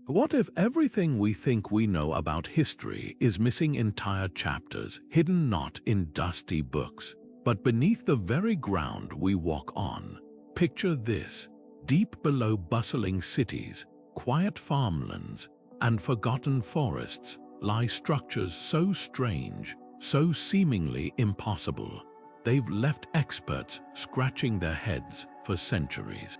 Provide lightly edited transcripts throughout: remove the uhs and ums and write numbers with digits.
What if everything we think we know about history is missing entire chapters, hidden not in dusty books, but beneath the very ground we walk on? Picture this: deep below bustling cities, quiet farmlands, and forgotten forests lie structures so strange, so seemingly impossible, they've left experts scratching their heads for centuries.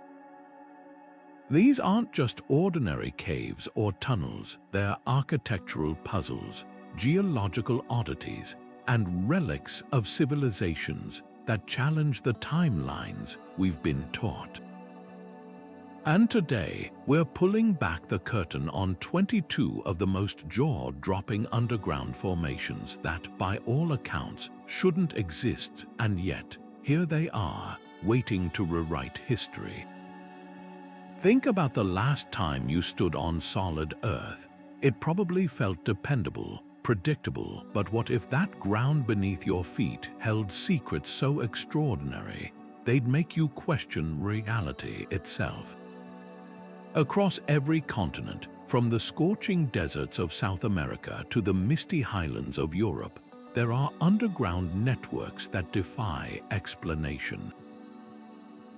These aren't just ordinary caves or tunnels, they're architectural puzzles, geological oddities, and relics of civilizations that challenge the timelines we've been taught. And today, we're pulling back the curtain on 22 of the most jaw-dropping underground formations that, by all accounts, shouldn't exist, and yet, here they are, waiting to rewrite history. Think about the last time you stood on solid earth. It probably felt dependable, predictable, but what if that ground beneath your feet held secrets so extraordinary, they'd make you question reality itself? Across every continent, from the scorching deserts of South America to the misty highlands of Europe, there are underground networks that defy explanation.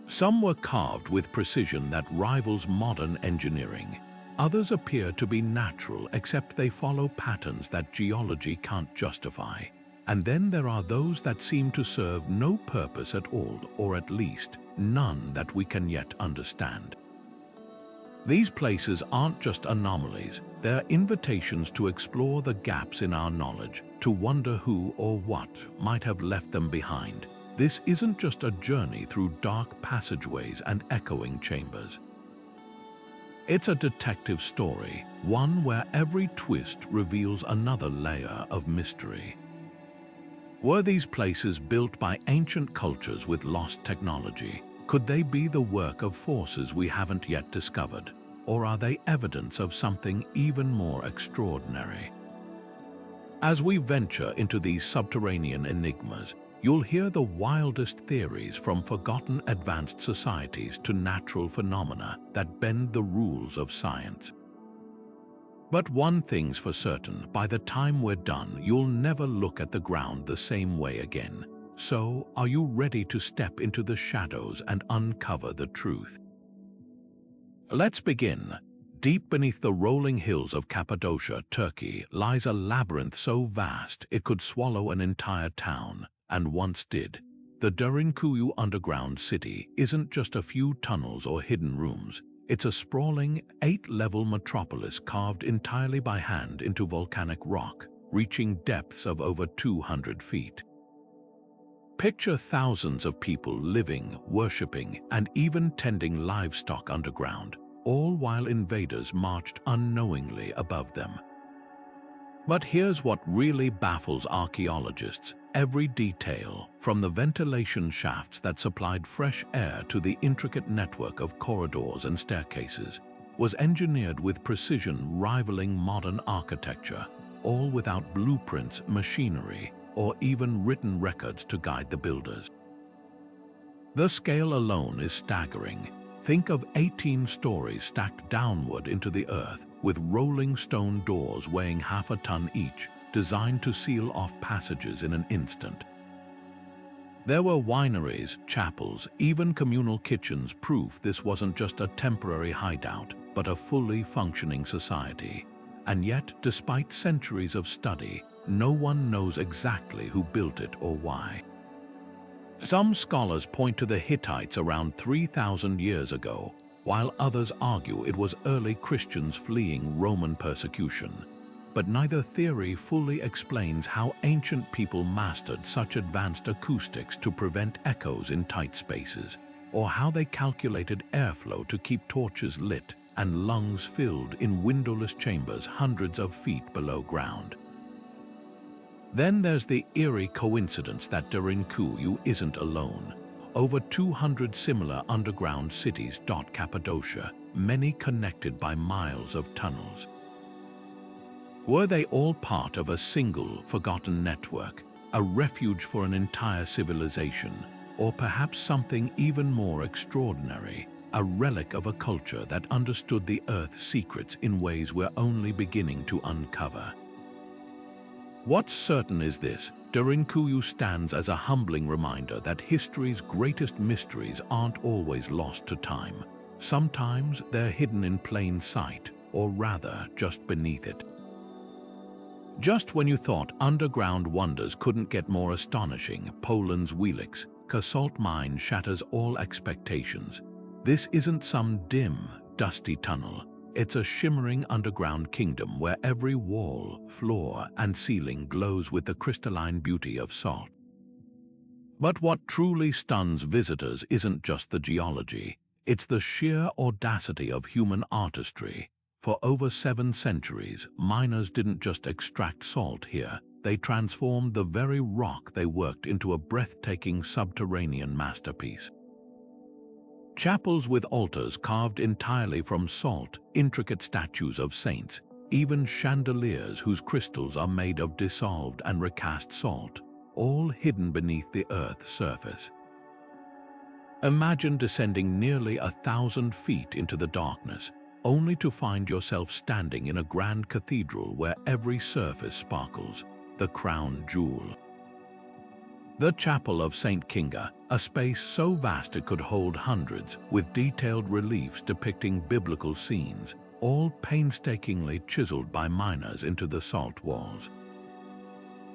Some were carved with precision that rivals modern engineering. Others appear to be natural, except they follow patterns that geology can't justify. And then there are those that seem to serve no purpose at all, or at least none that we can yet understand. These places aren't just anomalies, they're invitations to explore the gaps in our knowledge, to wonder who or what might have left them behind. This isn't just a journey through dark passageways and echoing chambers. It's a detective story, one where every twist reveals another layer of mystery. Were these places built by ancient cultures with lost technology? Could they be the work of forces we haven't yet discovered? Or are they evidence of something even more extraordinary? As we venture into these subterranean enigmas, you'll hear the wildest theories, from forgotten advanced societies to natural phenomena that bend the rules of science. But one thing's for certain: by the time we're done, you'll never look at the ground the same way again. So, are you ready to step into the shadows and uncover the truth? Let's begin. Deep beneath the rolling hills of Cappadocia, Turkey, lies a labyrinth so vast it could swallow an entire town, and once did. The Derinkuyu underground city isn't just a few tunnels or hidden rooms. It's a sprawling, 8-level metropolis carved entirely by hand into volcanic rock, reaching depths of over 200 feet. Picture thousands of people living, worshipping, and even tending livestock underground, all while invaders marched unknowingly above them. But here's what really baffles archaeologists. Every detail, from the ventilation shafts that supplied fresh air to the intricate network of corridors and staircases, was engineered with precision rivaling modern architecture, all without blueprints, machinery, or even written records to guide the builders. The scale alone is staggering. Think of 18 stories stacked downward into the earth, with rolling stone doors weighing half a ton each, designed to seal off passages in an instant. There were wineries, chapels, even communal kitchens, proof this wasn't just a temporary hideout, but a fully functioning society. And yet, despite centuries of study, no one knows exactly who built it or why. Some scholars point to the Hittites around 3,000 years ago, while others argue it was early Christians fleeing Roman persecution. But neither theory fully explains how ancient people mastered such advanced acoustics to prevent echoes in tight spaces, or how they calculated airflow to keep torches lit and lungs filled in windowless chambers hundreds of feet below ground. Then there's the eerie coincidence that Derinkuyu isn't alone. Over 200 similar underground cities dot Cappadocia, many connected by miles of tunnels. Were they all part of a single, forgotten network, a refuge for an entire civilization, or perhaps something even more extraordinary, a relic of a culture that understood the Earth's secrets in ways we're only beginning to uncover. What's certain is this: Derinkuyu stands as a humbling reminder that history's greatest mysteries aren't always lost to time. Sometimes they're hidden in plain sight, or rather, just beneath it. Just when you thought underground wonders couldn't get more astonishing, Poland's Wieliczka salt mine shatters all expectations. This isn't some dim, dusty tunnel. It's a shimmering underground kingdom where every wall, floor, and ceiling glows with the crystalline beauty of salt. But what truly stuns visitors isn't just the geology. It's the sheer audacity of human artistry. For over 7 centuries, miners didn't just extract salt here. They transformed the very rock they worked into a breathtaking subterranean masterpiece. Chapels with altars carved entirely from salt, intricate statues of saints, even chandeliers whose crystals are made of dissolved and recast salt, all hidden beneath the Earth's surface. Imagine descending nearly 1,000 feet into the darkness, only to find yourself standing in a grand cathedral where every surface sparkles, the crown jewel. The Chapel of St. Kinga, a space so vast it could hold hundreds, with detailed reliefs depicting biblical scenes, all painstakingly chiseled by miners into the salt walls.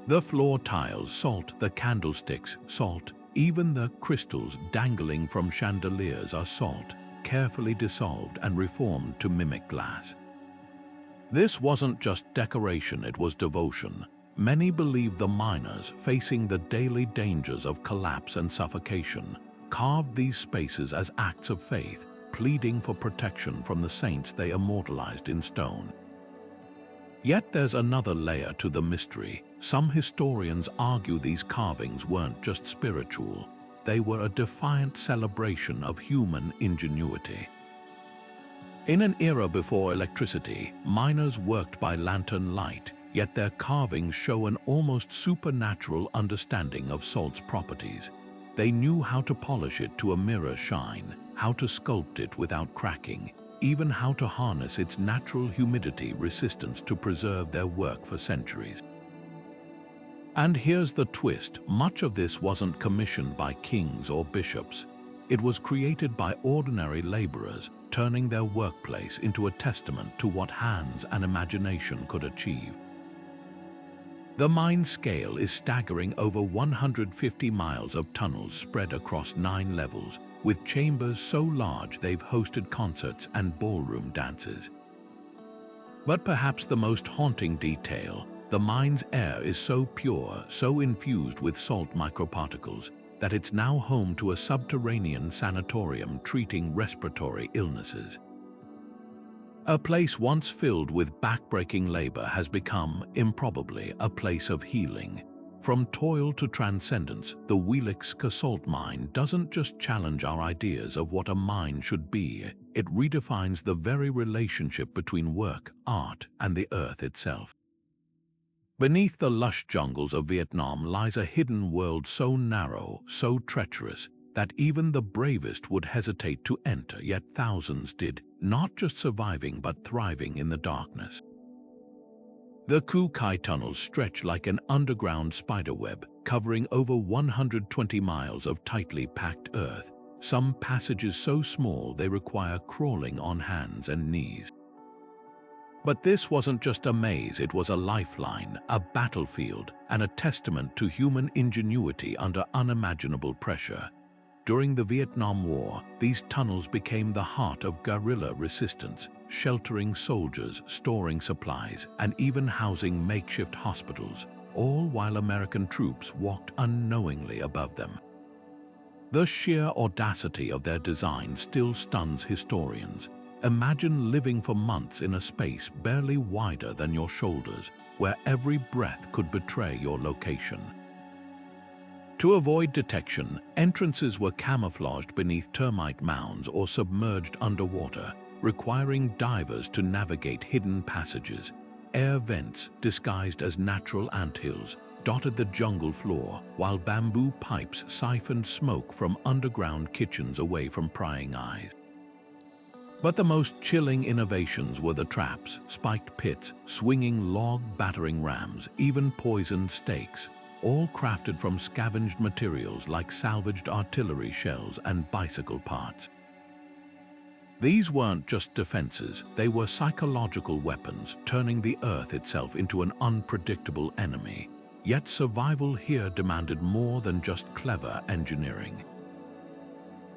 The floor tiles salt, the candlesticks salt, even the crystals dangling from chandeliers are salt, carefully dissolved and reformed to mimic glass. This wasn't just decoration, it was devotion. Many believe the miners, facing the daily dangers of collapse and suffocation, carved these spaces as acts of faith, pleading for protection from the saints they immortalized in stone. Yet there's another layer to the mystery. Some historians argue these carvings weren't just spiritual. They were a defiant celebration of human ingenuity. In an era before electricity, miners worked by lantern light, yet their carvings show an almost supernatural understanding of salt's properties. They knew how to polish it to a mirror shine, how to sculpt it without cracking, even how to harness its natural humidity resistance to preserve their work for centuries. And here's the twist: much of this wasn't commissioned by kings or bishops. It was created by ordinary laborers, turning their workplace into a testament to what hands and imagination could achieve. The mine scale is staggering: over 150 miles of tunnels spread across 9 levels, with chambers so large they've hosted concerts and ballroom dances. But perhaps the most haunting detail: the mine's air is so pure, so infused with salt microparticles, that it's now home to a subterranean sanatorium treating respiratory illnesses. A place once filled with backbreaking labor has become, improbably, a place of healing. From toil to transcendence, the Wieliczka salt mine doesn't just challenge our ideas of what a mine should be, it redefines the very relationship between work, art, and the earth itself. Beneath the lush jungles of Vietnam lies a hidden world so narrow, so treacherous, that even the bravest would hesitate to enter, yet thousands did, not just surviving but thriving in the darkness. The Kuyu tunnels stretch like an underground spiderweb, covering over 120 miles of tightly packed earth, some passages so small they require crawling on hands and knees. But this wasn't just a maze, it was a lifeline, a battlefield, and a testament to human ingenuity under unimaginable pressure. During the Vietnam War, these tunnels became the heart of guerrilla resistance, sheltering soldiers, storing supplies, and even housing makeshift hospitals, all while American troops walked unknowingly above them. The sheer audacity of their design still stuns historians. Imagine living for months in a space barely wider than your shoulders, where every breath could betray your location. To avoid detection, entrances were camouflaged beneath termite mounds or submerged underwater, requiring divers to navigate hidden passages. Air vents, disguised as natural anthills, dotted the jungle floor, while bamboo pipes siphoned smoke from underground kitchens away from prying eyes. But the most chilling innovations were the traps, spiked pits, swinging log battering rams, even poisoned stakes, all crafted from scavenged materials like salvaged artillery shells and bicycle parts. These weren't just defenses, they were psychological weapons, turning the earth itself into an unpredictable enemy. Yet survival here demanded more than just clever engineering.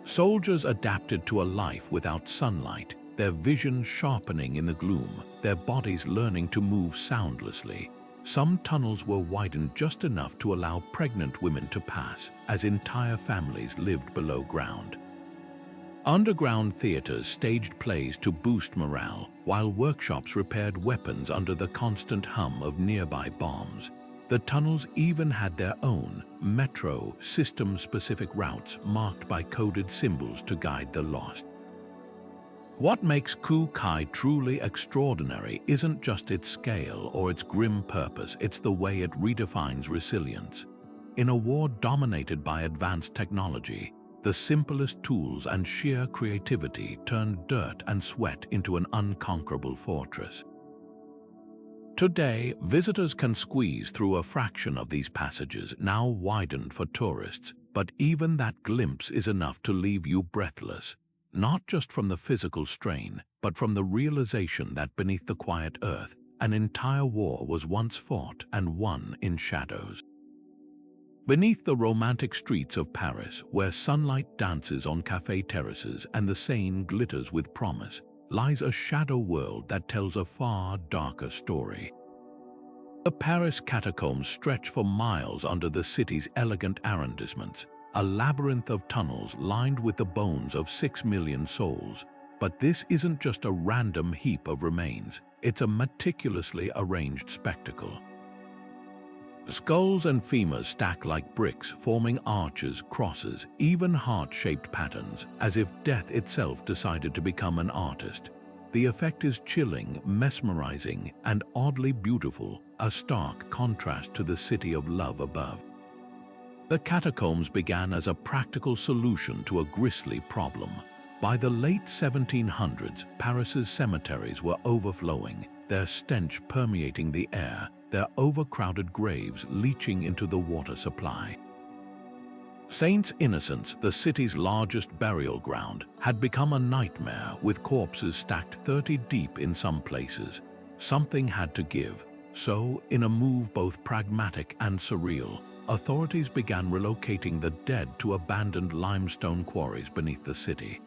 Soldiers adapted to a life without sunlight, their vision sharpening in the gloom, their bodies learning to move soundlessly. Some tunnels were widened just enough to allow pregnant women to pass, as entire families lived below ground. Underground theaters staged plays to boost morale, while workshops repaired weapons under the constant hum of nearby bombs. The tunnels even had their own metro system-specific routes marked by coded symbols to guide the lost. What makes Kuyu truly extraordinary isn't just its scale or its grim purpose, it's the way it redefines resilience. In a war dominated by advanced technology, the simplest tools and sheer creativity turned dirt and sweat into an unconquerable fortress. Today, visitors can squeeze through a fraction of these passages, now widened for tourists, but even that glimpse is enough to leave you breathless, not just from the physical strain, but from the realization that beneath the quiet earth, an entire war was once fought and won in shadows. Beneath the romantic streets of Paris, where sunlight dances on cafe terraces and the Seine glitters with promise, lies a shadow world that tells a far darker story. The Paris Catacombs stretch for miles under the city's elegant arrondissements, a labyrinth of tunnels lined with the bones of 6 million souls. But this isn't just a random heap of remains, it's a meticulously arranged spectacle. Skulls and femurs stack like bricks, forming arches, crosses, even heart-shaped patterns, as if death itself decided to become an artist. The effect is chilling, mesmerizing, and oddly beautiful, a stark contrast to the city of love above. The catacombs began as a practical solution to a grisly problem. By the late 1700s, Paris's cemeteries were overflowing, their stench permeating the air, their overcrowded graves leaching into the water supply. Saint Innocents, the city's largest burial ground, had become a nightmare, with corpses stacked 30 deep in some places. Something had to give, so, in a move both pragmatic and surreal, authorities began relocating the dead to abandoned limestone quarries beneath the city.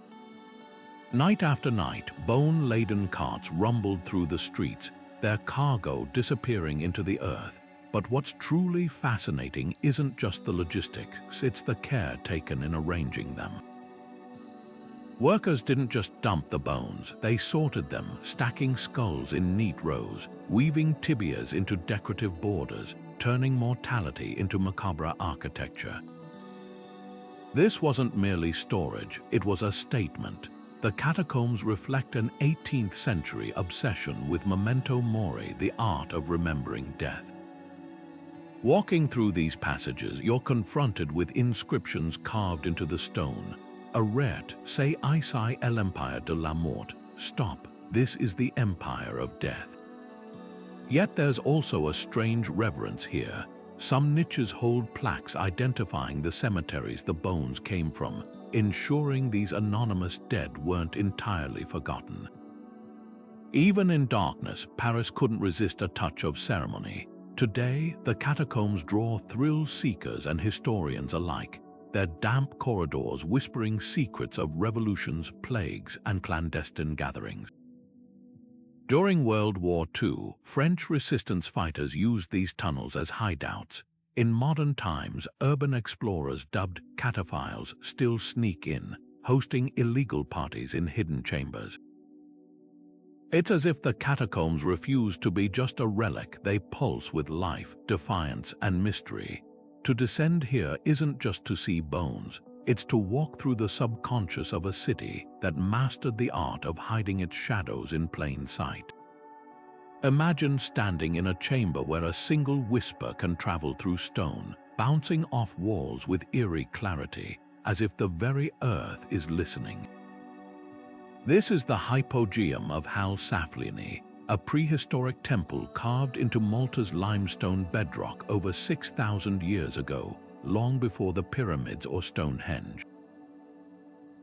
Night after night, bone-laden carts rumbled through the streets, their cargo disappearing into the earth. But what's truly fascinating isn't just the logistics, it's the care taken in arranging them. Workers didn't just dump the bones, they sorted them, stacking skulls in neat rows, weaving tibias into decorative borders, turning mortality into macabre architecture. This wasn't merely storage, it was a statement. The catacombs reflect an 18th century obsession with memento mori, the art of remembering death. Walking through these passages, you're confronted with inscriptions carved into the stone. Arrête, c'est ici l'empire de la mort. Stop, this is the empire of death. Yet there's also a strange reverence here. Some niches hold plaques identifying the cemeteries the bones came from, ensuring these anonymous dead weren't entirely forgotten. Even in darkness, Paris couldn't resist a touch of ceremony. Today, the catacombs draw thrill-seekers and historians alike, their damp corridors whispering secrets of revolutions, plagues, and clandestine gatherings. During World War II, French resistance fighters used these tunnels as hideouts. In modern times, urban explorers dubbed cataphiles still sneak in, hosting illegal parties in hidden chambers. It's as if the catacombs refuse to be just a relic, they pulse with life, defiance, and mystery. To descend here isn't just to see bones, it's to walk through the subconscious of a city that mastered the art of hiding its shadows in plain sight. Imagine standing in a chamber where a single whisper can travel through stone, bouncing off walls with eerie clarity, as if the very earth is listening. This is the Hypogeum of Hal Saflieni, a prehistoric temple carved into Malta's limestone bedrock over 6,000 years ago, long before the pyramids or Stonehenge.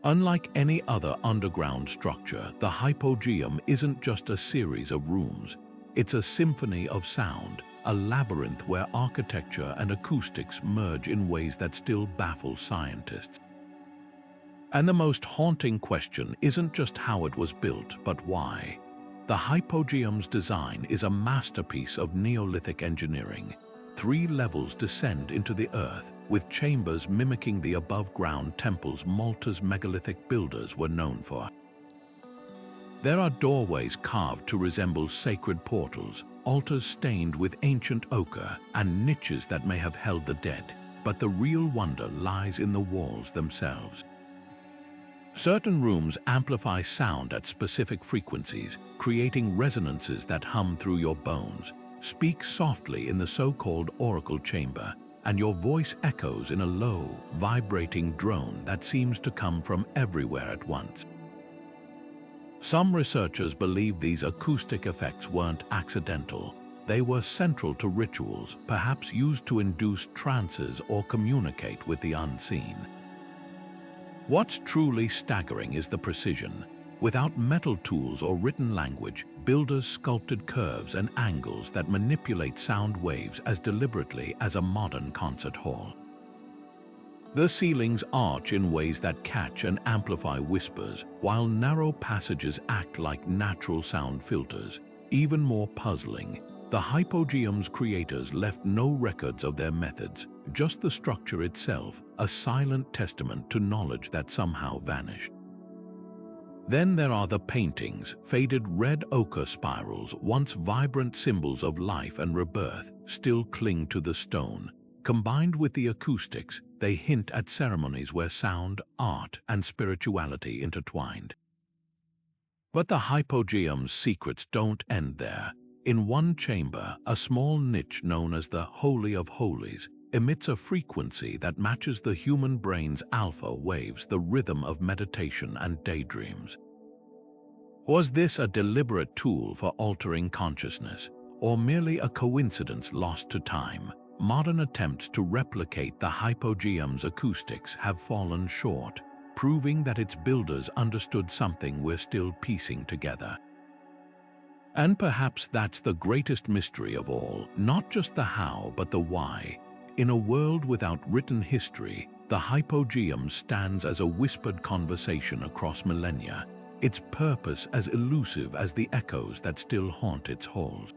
Unlike any other underground structure, the Hypogeum isn't just a series of rooms. It's a symphony of sound, a labyrinth where architecture and acoustics merge in ways that still baffle scientists. And the most haunting question isn't just how it was built, but why. The Hypogeum's design is a masterpiece of Neolithic engineering. 3 levels descend into the earth, with chambers mimicking the above-ground temples Malta's megalithic builders were known for. There are doorways carved to resemble sacred portals, altars stained with ancient ochre, and niches that may have held the dead, but the real wonder lies in the walls themselves. Certain rooms amplify sound at specific frequencies, creating resonances that hum through your bones. Speak softly in the so-called oracle chamber, and your voice echoes in a low, vibrating drone that seems to come from everywhere at once. Some researchers believe these acoustic effects weren't accidental. They were central to rituals, perhaps used to induce trances or communicate with the unseen. What's truly staggering is the precision. Without metal tools or written language, builders sculpted curves and angles that manipulate sound waves as deliberately as a modern concert hall. The ceilings arch in ways that catch and amplify whispers, while narrow passages act like natural sound filters. Even more puzzling, the Hypogeum's creators left no records of their methods, just the structure itself, a silent testament to knowledge that somehow vanished. Then there are the paintings, faded red ochre spirals, once vibrant symbols of life and rebirth, still cling to the stone. Combined with the acoustics, they hint at ceremonies where sound, art, and spirituality intertwined. But the Hypogeum's secrets don't end there. In one chamber, a small niche known as the Holy of Holies emits a frequency that matches the human brain's alpha waves, the rhythm of meditation and daydreams. Was this a deliberate tool for altering consciousness, or merely a coincidence lost to time? Modern attempts to replicate the Hypogeum's acoustics have fallen short, proving that its builders understood something we're still piecing together. And perhaps that's the greatest mystery of all, not just the how, but the why. In a world without written history, the Hypogeum stands as a whispered conversation across millennia, its purpose as elusive as the echoes that still haunt its halls.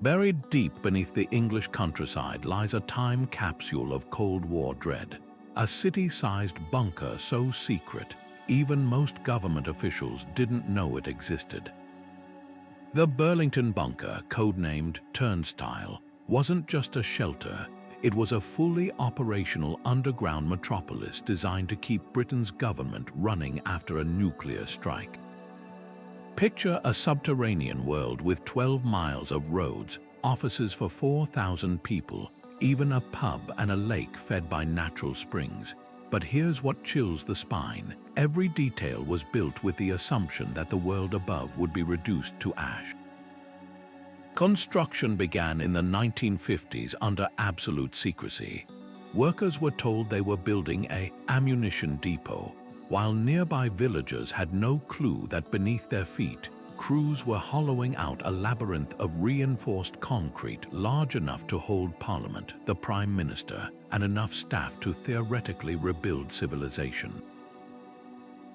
Buried deep beneath the English countryside lies a time capsule of Cold War dread, a city-sized bunker so secret, even most government officials didn't know it existed. The Burlington bunker, codenamed Turnstile, wasn't just a shelter, it was a fully operational underground metropolis designed to keep Britain's government running after a nuclear strike. Picture a subterranean world with 12 miles of roads, offices for 4,000 people, even a pub and a lake fed by natural springs. But here's what chills the spine. Every detail was built with the assumption that the world above would be reduced to ash. Construction began in the 1950s under absolute secrecy. Workers were told they were building an ammunition depot, while nearby villagers had no clue that beneath their feet, crews were hollowing out a labyrinth of reinforced concrete large enough to hold Parliament, the Prime Minister, and enough staff to theoretically rebuild civilization.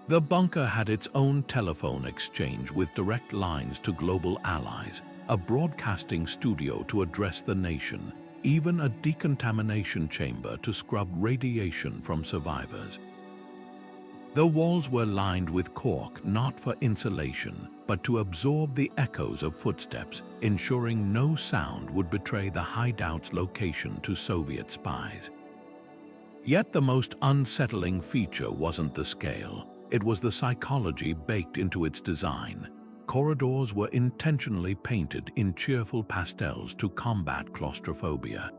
The bunker had its own telephone exchange with direct lines to global allies, a broadcasting studio to address the nation, even a decontamination chamber to scrub radiation from survivors. The walls were lined with cork not for insulation, but to absorb the echoes of footsteps, ensuring no sound would betray the hideout's location to Soviet spies. Yet the most unsettling feature wasn't the scale, it was the psychology baked into its design. Corridors were intentionally painted in cheerful pastels to combat claustrophobia.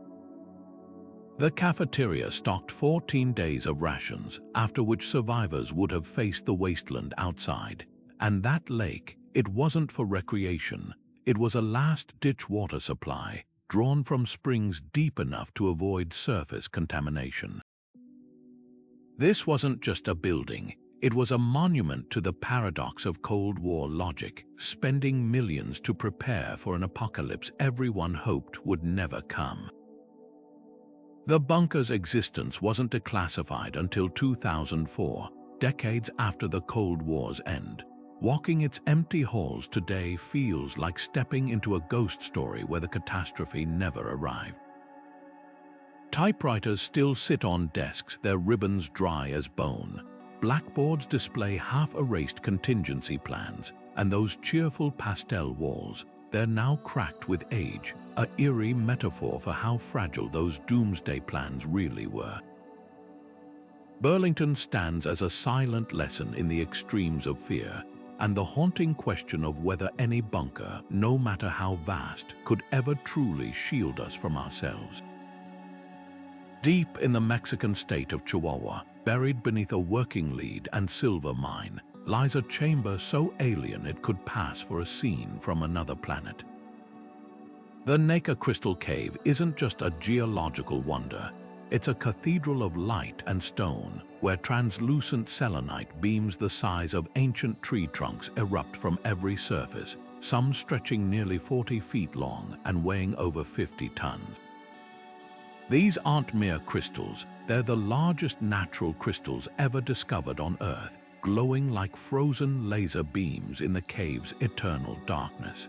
The cafeteria stocked 14 days of rations, after which survivors would have faced the wasteland outside. And that lake, it wasn't for recreation. It was a last-ditch water supply, drawn from springs deep enough to avoid surface contamination. This wasn't just a building. It was a monument to the paradox of Cold War logic, spending millions to prepare for an apocalypse everyone hoped would never come. The bunker's existence wasn't declassified until 2004, decades after the Cold War's end. Walking its empty halls today feels like stepping into a ghost story where the catastrophe never arrived. Typewriters still sit on desks, their ribbons dry as bone. Blackboards display half-erased contingency plans, and those cheerful pastel walls, they're now cracked with age, an eerie metaphor for how fragile those doomsday plans really were. Burlington stands as a silent lesson in the extremes of fear, and the haunting question of whether any bunker, no matter how vast, could ever truly shield us from ourselves. Deep in the Mexican state of Chihuahua, buried beneath a working lead and silver mine, lies a chamber so alien it could pass for a scene from another planet. The Naica Crystal Cave isn't just a geological wonder. It's a cathedral of light and stone, where translucent selenite beams the size of ancient tree trunks erupt from every surface, some stretching nearly 40 feet long and weighing over 50 tons. These aren't mere crystals, they're the largest natural crystals ever discovered on Earth, glowing like frozen laser beams in the cave's eternal darkness.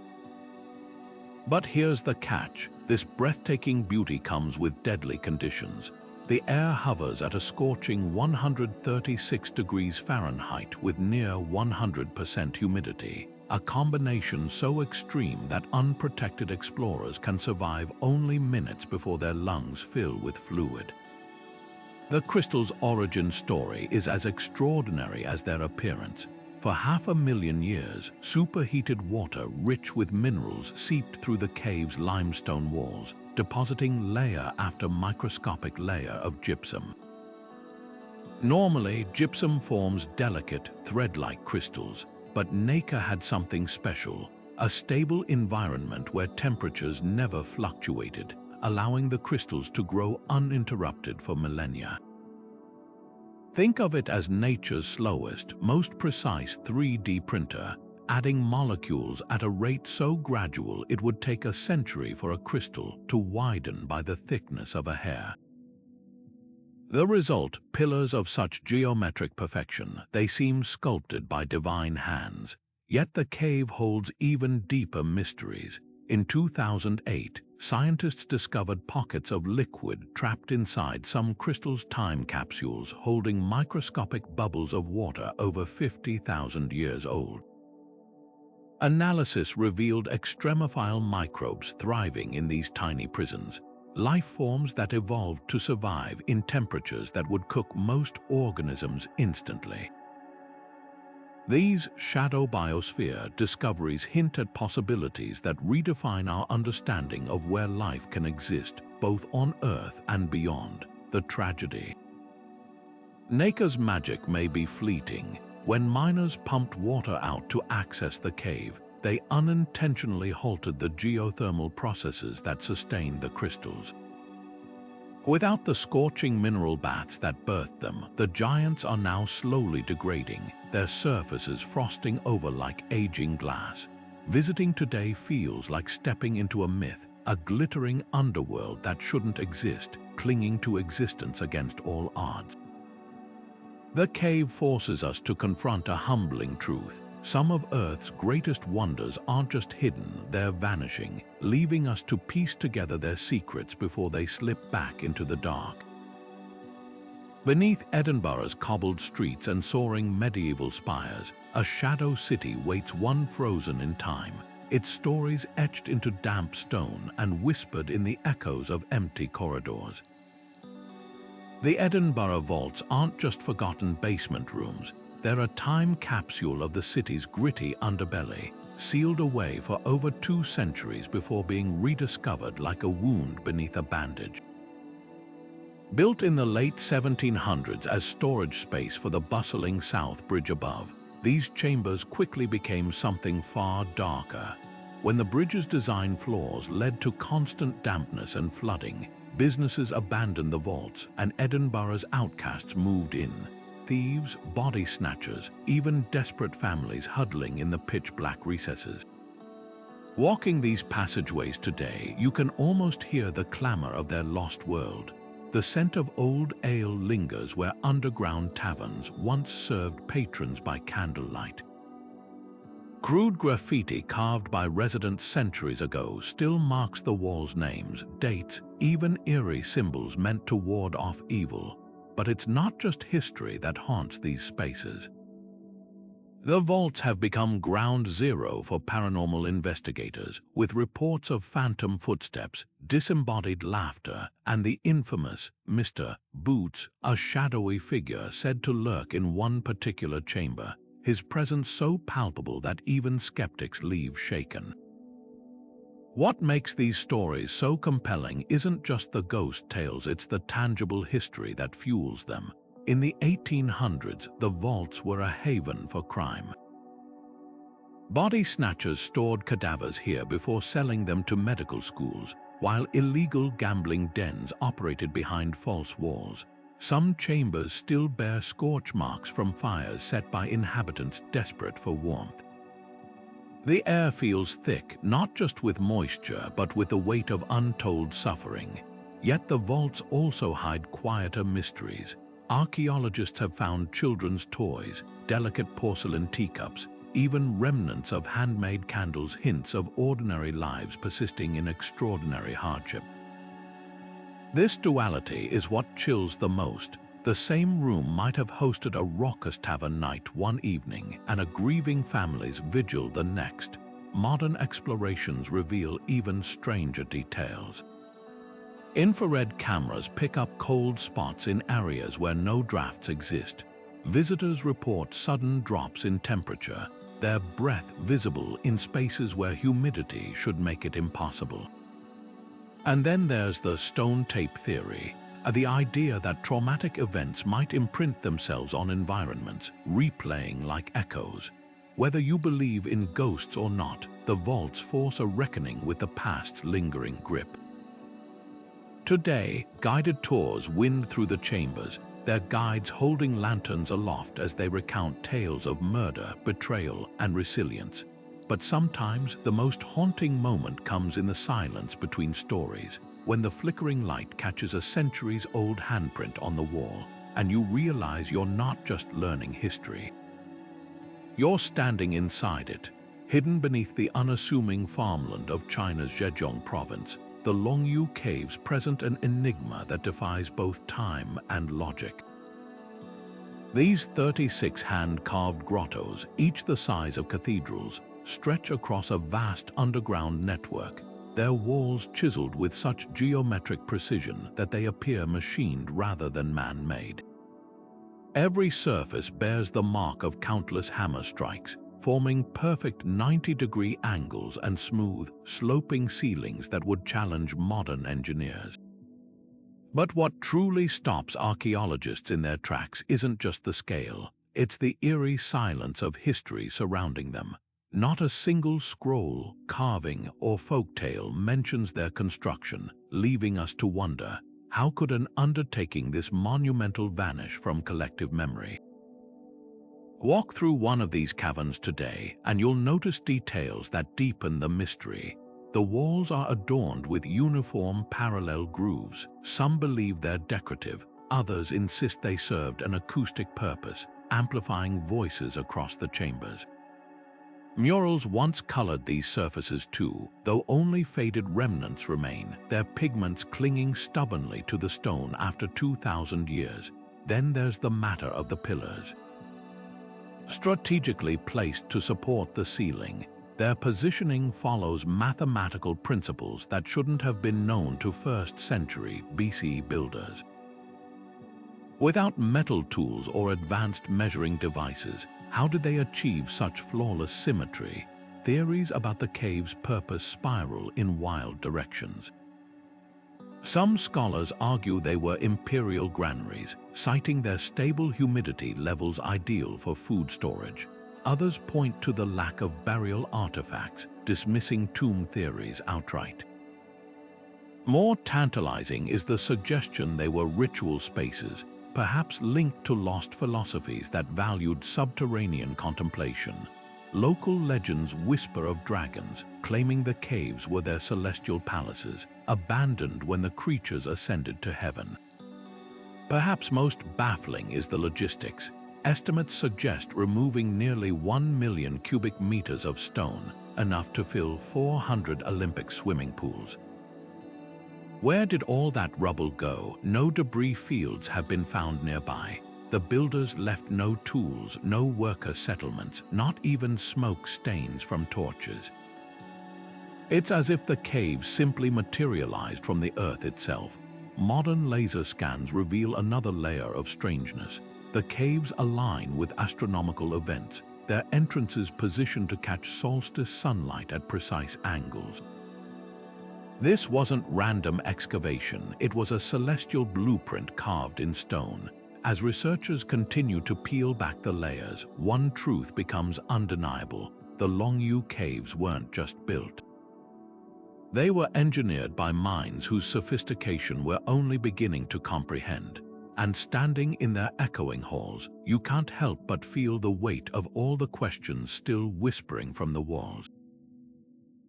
But here's the catch. This breathtaking beauty comes with deadly conditions. The air hovers at a scorching 136 degrees Fahrenheit with near 100% humidity, a combination so extreme that unprotected explorers can survive only minutes before their lungs fill with fluid. The crystal's origin story is as extraordinary as their appearance. For 500,000 years, superheated water rich with minerals seeped through the cave's limestone walls, depositing layer after microscopic layer of gypsum. Normally, gypsum forms delicate, thread-like crystals, but Naica had something special, a stable environment where temperatures never fluctuated, allowing the crystals to grow uninterrupted for millennia. Think of it as nature's slowest, most precise 3D printer, adding molecules at a rate so gradual it would take a century for a crystal to widen by the thickness of a hair. The result, pillars of such geometric perfection, they seem sculpted by divine hands. Yet the cave holds even deeper mysteries. In 2008, scientists discovered pockets of liquid trapped inside some crystals' time capsules holding microscopic bubbles of water over 50,000 years old. Analysis revealed extremophile microbes thriving in these tiny prisons, life forms that evolved to survive in temperatures that would cook most organisms instantly. These shadow biosphere discoveries hint at possibilities that redefine our understanding of where life can exist, both on Earth and beyond. The tragedy. Naica's magic may be fleeting. When miners pumped water out to access the cave, they unintentionally halted the geothermal processes that sustained the crystals. Without the scorching mineral baths that birthed them, the giants are now slowly degrading, their surfaces frosting over like aging glass. Visiting today feels like stepping into a myth, a glittering underworld that shouldn't exist, clinging to existence against all odds. The cave forces us to confront a humbling truth. Some of Earth's greatest wonders aren't just hidden, they're vanishing, leaving us to piece together their secrets before they slip back into the dark. Beneath Edinburgh's cobbled streets and soaring medieval spires, a shadow city waits, one frozen in time, its stories etched into damp stone and whispered in the echoes of empty corridors. The Edinburgh vaults aren't just forgotten basement rooms. They're a time capsule of the city's gritty underbelly, sealed away for over 2 centuries before being rediscovered like a wound beneath a bandage. Built in the late 1700s as storage space for the bustling South Bridge above, these chambers quickly became something far darker. When the bridge's design flaws led to constant dampness and flooding, businesses abandoned the vaults and Edinburgh's outcasts moved in. Thieves, body snatchers, even desperate families huddling in the pitch-black recesses. Walking these passageways today, you can almost hear the clamor of their lost world. The scent of old ale lingers where underground taverns once served patrons by candlelight. Crude graffiti carved by residents centuries ago still marks the walls' names, dates, even eerie symbols meant to ward off evil. But it's not just history that haunts these spaces. The vaults have become ground zero for paranormal investigators, with reports of phantom footsteps, disembodied laughter, and the infamous Mr. Boots, a shadowy figure said to lurk in one particular chamber, his presence so palpable that even skeptics leave shaken. What makes these stories so compelling isn't just the ghost tales, it's the tangible history that fuels them. In the 1800s, the vaults were a haven for crime. Body snatchers stored cadavers here before selling them to medical schools, while illegal gambling dens operated behind false walls. Some chambers still bear scorch marks from fires set by inhabitants desperate for warmth. The air feels thick, not just with moisture, but with the weight of untold suffering. Yet the vaults also hide quieter mysteries. Archaeologists have found children's toys, delicate porcelain teacups, even remnants of handmade candles, hints of ordinary lives persisting in extraordinary hardship. This duality is what chills the most. The same room might have hosted a raucous tavern night one evening and a grieving family's vigil the next. Modern explorations reveal even stranger details. Infrared cameras pick up cold spots in areas where no drafts exist. Visitors report sudden drops in temperature, their breath visible in spaces where humidity should make it impossible. And then there's the stone tape theory, the idea that traumatic events might imprint themselves on environments, replaying like echoes. Whether you believe in ghosts or not, the vaults force a reckoning with the past's lingering grip. Today, guided tours wind through the chambers, their guides holding lanterns aloft as they recount tales of murder, betrayal, and resilience. But sometimes the most haunting moment comes in the silence between stories, when the flickering light catches a centuries-old handprint on the wall, and you realize you're not just learning history. You're standing inside it, hidden beneath the unassuming farmland of China's Zhejiang province. The Longyou caves present an enigma that defies both time and logic. These 36 hand-carved grottos, each the size of cathedrals, stretch across a vast underground network, their walls chiseled with such geometric precision that they appear machined rather than man-made. Every surface bears the mark of countless hammer strikes, forming perfect 90-degree angles and smooth, sloping ceilings that would challenge modern engineers. But what truly stops archaeologists in their tracks isn't just the scale, it's the eerie silence of history surrounding them. Not a single scroll, carving, or folktale mentions their construction, leaving us to wonder, how could an undertaking this monumental vanish from collective memory? Walk through one of these caverns today, and you'll notice details that deepen the mystery. The walls are adorned with uniform parallel grooves. Some believe they're decorative, others insist they served an acoustic purpose, amplifying voices across the chambers. Murals once colored these surfaces too, though only faded remnants remain, their pigments clinging stubbornly to the stone after 2,000 years. Then there's the matter of the pillars. Strategically placed to support the ceiling, their positioning follows mathematical principles that shouldn't have been known to 1st century BC builders. Without metal tools or advanced measuring devices, how did they achieve such flawless symmetry? Theories about the cave's purpose spiral in wild directions. Some scholars argue they were imperial granaries, citing their stable humidity levels ideal for food storage. Others point to the lack of burial artifacts, dismissing tomb theories outright. More tantalizing is the suggestion they were ritual spaces, perhaps linked to lost philosophies that valued subterranean contemplation. Local legends whisper of dragons, claiming the caves were their celestial palaces, abandoned when the creatures ascended to heaven. Perhaps most baffling is the logistics. Estimates suggest removing nearly 1 million cubic meters of stone, enough to fill 400 Olympic swimming pools. Where did all that rubble go? No debris fields have been found nearby. The builders left no tools, no worker settlements, not even smoke stains from torches. It's as if the caves simply materialized from the earth itself. Modern laser scans reveal another layer of strangeness. The caves align with astronomical events, their entrances positioned to catch solstice sunlight at precise angles. This wasn't random excavation, it was a celestial blueprint carved in stone. As researchers continue to peel back the layers, one truth becomes undeniable: the Longyou caves weren't just built. They were engineered by minds whose sophistication we're only beginning to comprehend. And standing in their echoing halls, you can't help but feel the weight of all the questions still whispering from the walls.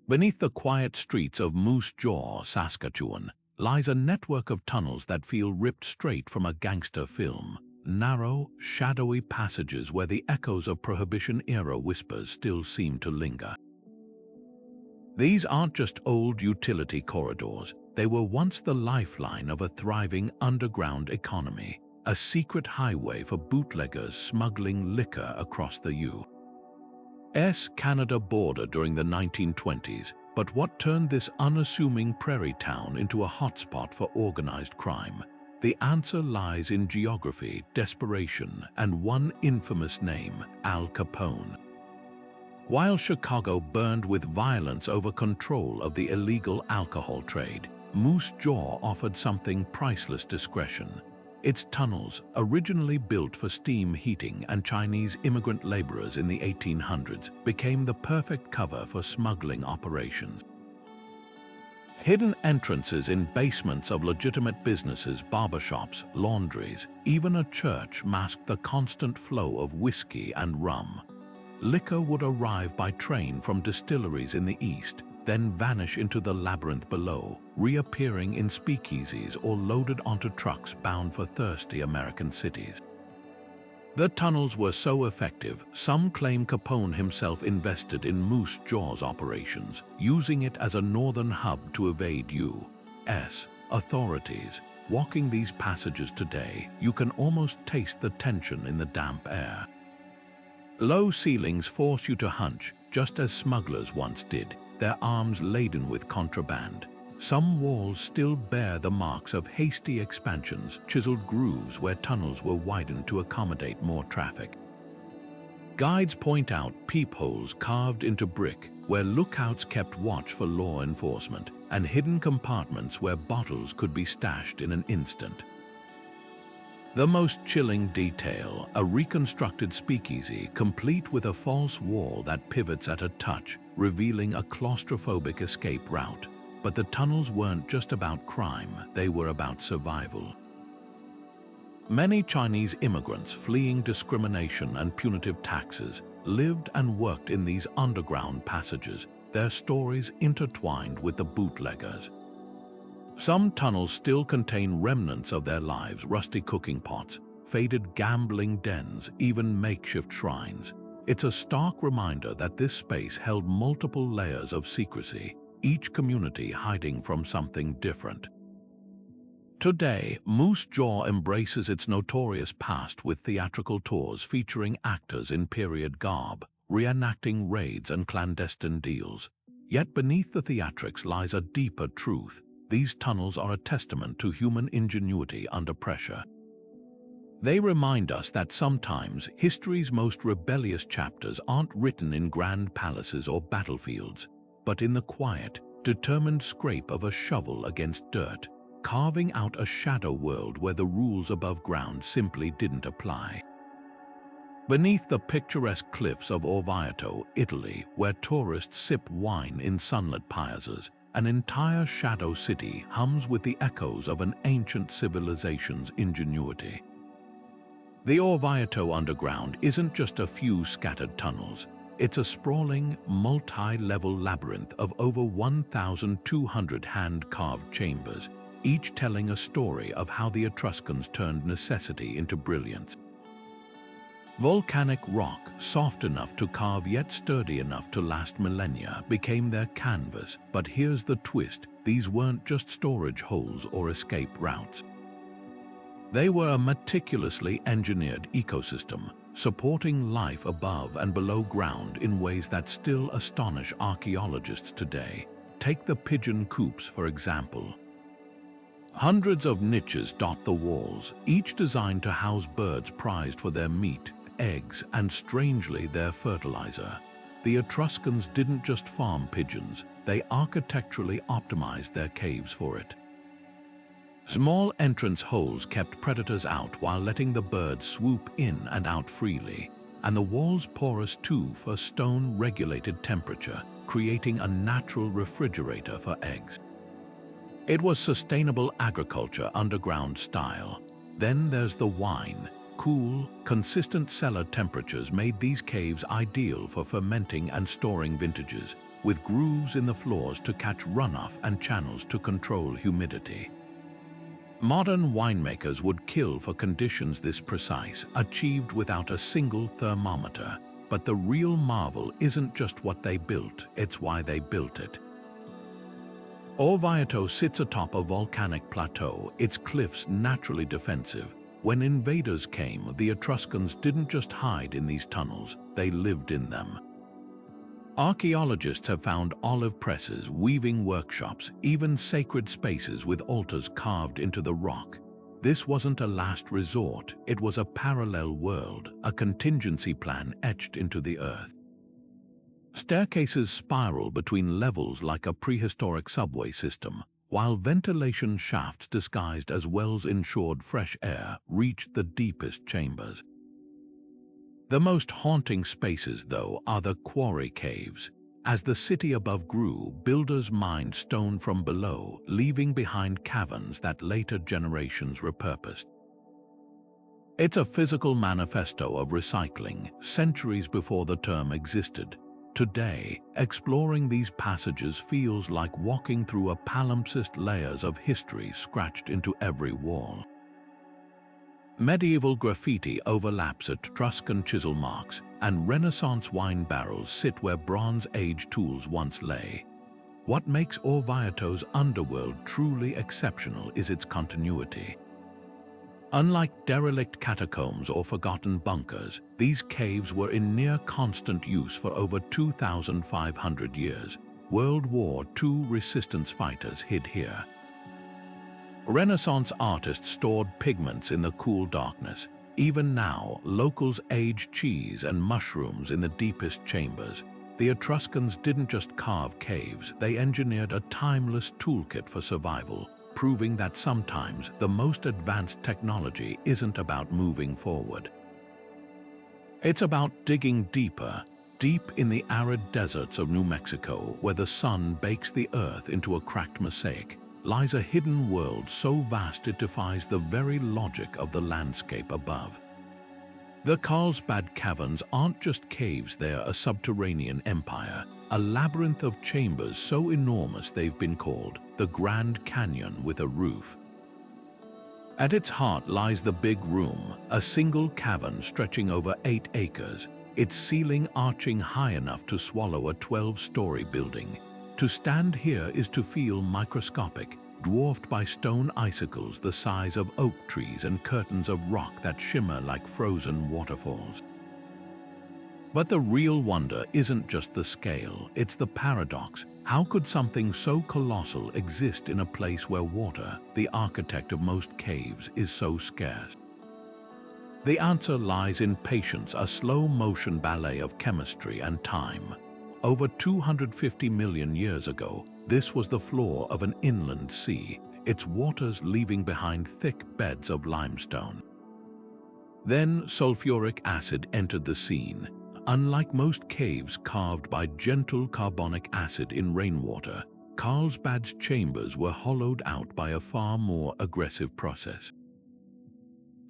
Beneath the quiet streets of Moose Jaw, Saskatchewan, lies a network of tunnels that feel ripped straight from a gangster film. Narrow, shadowy passages where the echoes of Prohibition-era whispers still seem to linger. These aren't just old utility corridors. They were once the lifeline of a thriving underground economy, a secret highway for bootleggers smuggling liquor across the U.S.-Canada border during the 1920s. But what turned this unassuming prairie town into a hotspot for organized crime? The answer lies in geography, desperation, and one infamous name: Al Capone. While Chicago burned with violence over control of the illegal alcohol trade, Moose Jaw offered something priceless: discretion. Its tunnels, originally built for steam heating and Chinese immigrant laborers in the 1800s, became the perfect cover for smuggling operations. Hidden entrances in basements of legitimate businesses, barbershops, laundries, even a church masked the constant flow of whiskey and rum. Liquor would arrive by train from distilleries in the east, then vanish into the labyrinth below, reappearing in speakeasies or loaded onto trucks bound for thirsty American cities. The tunnels were so effective, some claim Capone himself invested in Moose Jaw's operations, using it as a northern hub to evade U.S. authorities. Walking these passages today, you can almost taste the tension in the damp air. Low ceilings force you to hunch, just as smugglers once did, their arms laden with contraband. Some walls still bear the marks of hasty expansions, chiseled grooves where tunnels were widened to accommodate more traffic. Guides point out peepholes carved into brick, where lookouts kept watch for law enforcement, and hidden compartments where bottles could be stashed in an instant. The most chilling detail: a reconstructed speakeasy, complete with a false wall that pivots at a touch, revealing a claustrophobic escape route. But the tunnels weren't just about crime, they were about survival. Many Chinese immigrants fleeing discrimination and punitive taxes lived and worked in these underground passages, their stories intertwined with the bootleggers. Some tunnels still contain remnants of their lives: rusty cooking pots, faded gambling dens, even makeshift shrines. It's a stark reminder that this space held multiple layers of secrecy, each community hiding from something different. Today, Moose Jaw embraces its notorious past with theatrical tours featuring actors in period garb, reenacting raids and clandestine deals. Yet beneath the theatrics lies a deeper truth: these tunnels are a testament to human ingenuity under pressure. They remind us that sometimes history's most rebellious chapters aren't written in grand palaces or battlefields, but in the quiet, determined scrape of a shovel against dirt. carving out a shadow world where the rules above ground simply didn't apply. Beneath the picturesque cliffs of Orvieto, Italy, where tourists sip wine in sunlit piazzas, an entire shadow city hums with the echoes of an ancient civilization's ingenuity. The Orvieto underground isn't just a few scattered tunnels. It's a sprawling, multi-level labyrinth of over 1,200 hand-carved chambers, each telling a story of how the Etruscans turned necessity into brilliance. Volcanic rock, soft enough to carve yet sturdy enough to last millennia, became their canvas. But here's the twist: these weren't just storage holes or escape routes. They were a meticulously engineered ecosystem, supporting life above and below ground in ways that still astonish archaeologists today. Take the pigeon coops, for example. Hundreds of niches dot the walls, each designed to house birds prized for their meat, eggs, and strangely their fertilizer. The Etruscans didn't just farm pigeons, they architecturally optimized their caves for it. Small entrance holes kept predators out while letting the birds swoop in and out freely, and the walls porous too for stone-regulated temperature, creating a natural refrigerator for eggs. It was sustainable agriculture underground style. Then there's the wine. Cool, consistent cellar temperatures made these caves ideal for fermenting and storing vintages, with grooves in the floors to catch runoff and channels to control humidity. Modern winemakers would kill for conditions this precise, achieved without a single thermometer. But the real marvel isn't just what they built, it's why they built it. Orvieto sits atop a volcanic plateau, its cliffs naturally defensive. When invaders came, the Etruscans didn't just hide in these tunnels, they lived in them. Archaeologists have found olive presses, weaving workshops, even sacred spaces with altars carved into the rock. This wasn't a last resort, it was a parallel world, a contingency plan etched into the earth. Staircases spiral between levels like a prehistoric subway system, while ventilation shafts disguised as wells ensured fresh air reached the deepest chambers. The most haunting spaces, though, are the quarry caves. As the city above grew, builders mined stone from below, leaving behind caverns that later generations repurposed. It's a physical manifesto of recycling, centuries before the term existed. Today, exploring these passages feels like walking through a palimpsest layers of history scratched into every wall. Medieval graffiti overlaps Etruscan chisel marks, and Renaissance wine barrels sit where Bronze Age tools once lay. What makes Orvieto's underworld truly exceptional is its continuity. Unlike derelict catacombs or forgotten bunkers, these caves were in near constant use for over 2,500 years. World War II resistance fighters hid here. Renaissance artists stored pigments in the cool darkness. Even now, locals age cheese and mushrooms in the deepest chambers. The Etruscans didn't just carve caves, they engineered a timeless toolkit for survival, proving that sometimes the most advanced technology isn't about moving forward. It's about digging deeper, deep in the arid deserts of New Mexico, where the sun bakes the earth into a cracked mosaic, lies a hidden world so vast it defies the very logic of the landscape above. The Carlsbad Caverns aren't just caves, they're a subterranean empire, a labyrinth of chambers so enormous they've been called the Grand Canyon with a roof. At its heart lies the Big Room, a single cavern stretching over 8 acres, its ceiling arching high enough to swallow a 12-story building. To stand here is to feel microscopic, dwarfed by stone icicles the size of oak trees and curtains of rock that shimmer like frozen waterfalls. But the real wonder isn't just the scale, it's the paradox. How could something so colossal exist in a place where water, the architect of most caves, is so scarce? The answer lies in patience, a slow-motion ballet of chemistry and time. Over 250 million years ago, this was the floor of an inland sea. its waters leaving behind thick beds of limestone. Then sulfuric acid entered the scene. Unlike most caves carved by gentle carbonic acid in rainwater, Carlsbad's chambers were hollowed out by a far more aggressive process.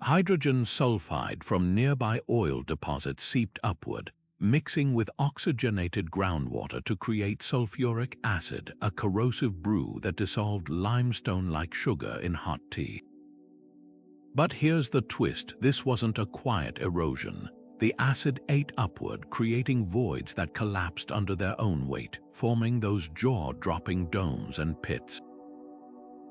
Hydrogen sulfide from nearby oil deposits seeped upward, mixing with oxygenated groundwater to create sulfuric acid, a corrosive brew that dissolved limestone like sugar in hot tea. But here's the twist: this wasn't a quiet erosion. The acid ate upward, creating voids that collapsed under their own weight, forming those jaw-dropping domes and pits.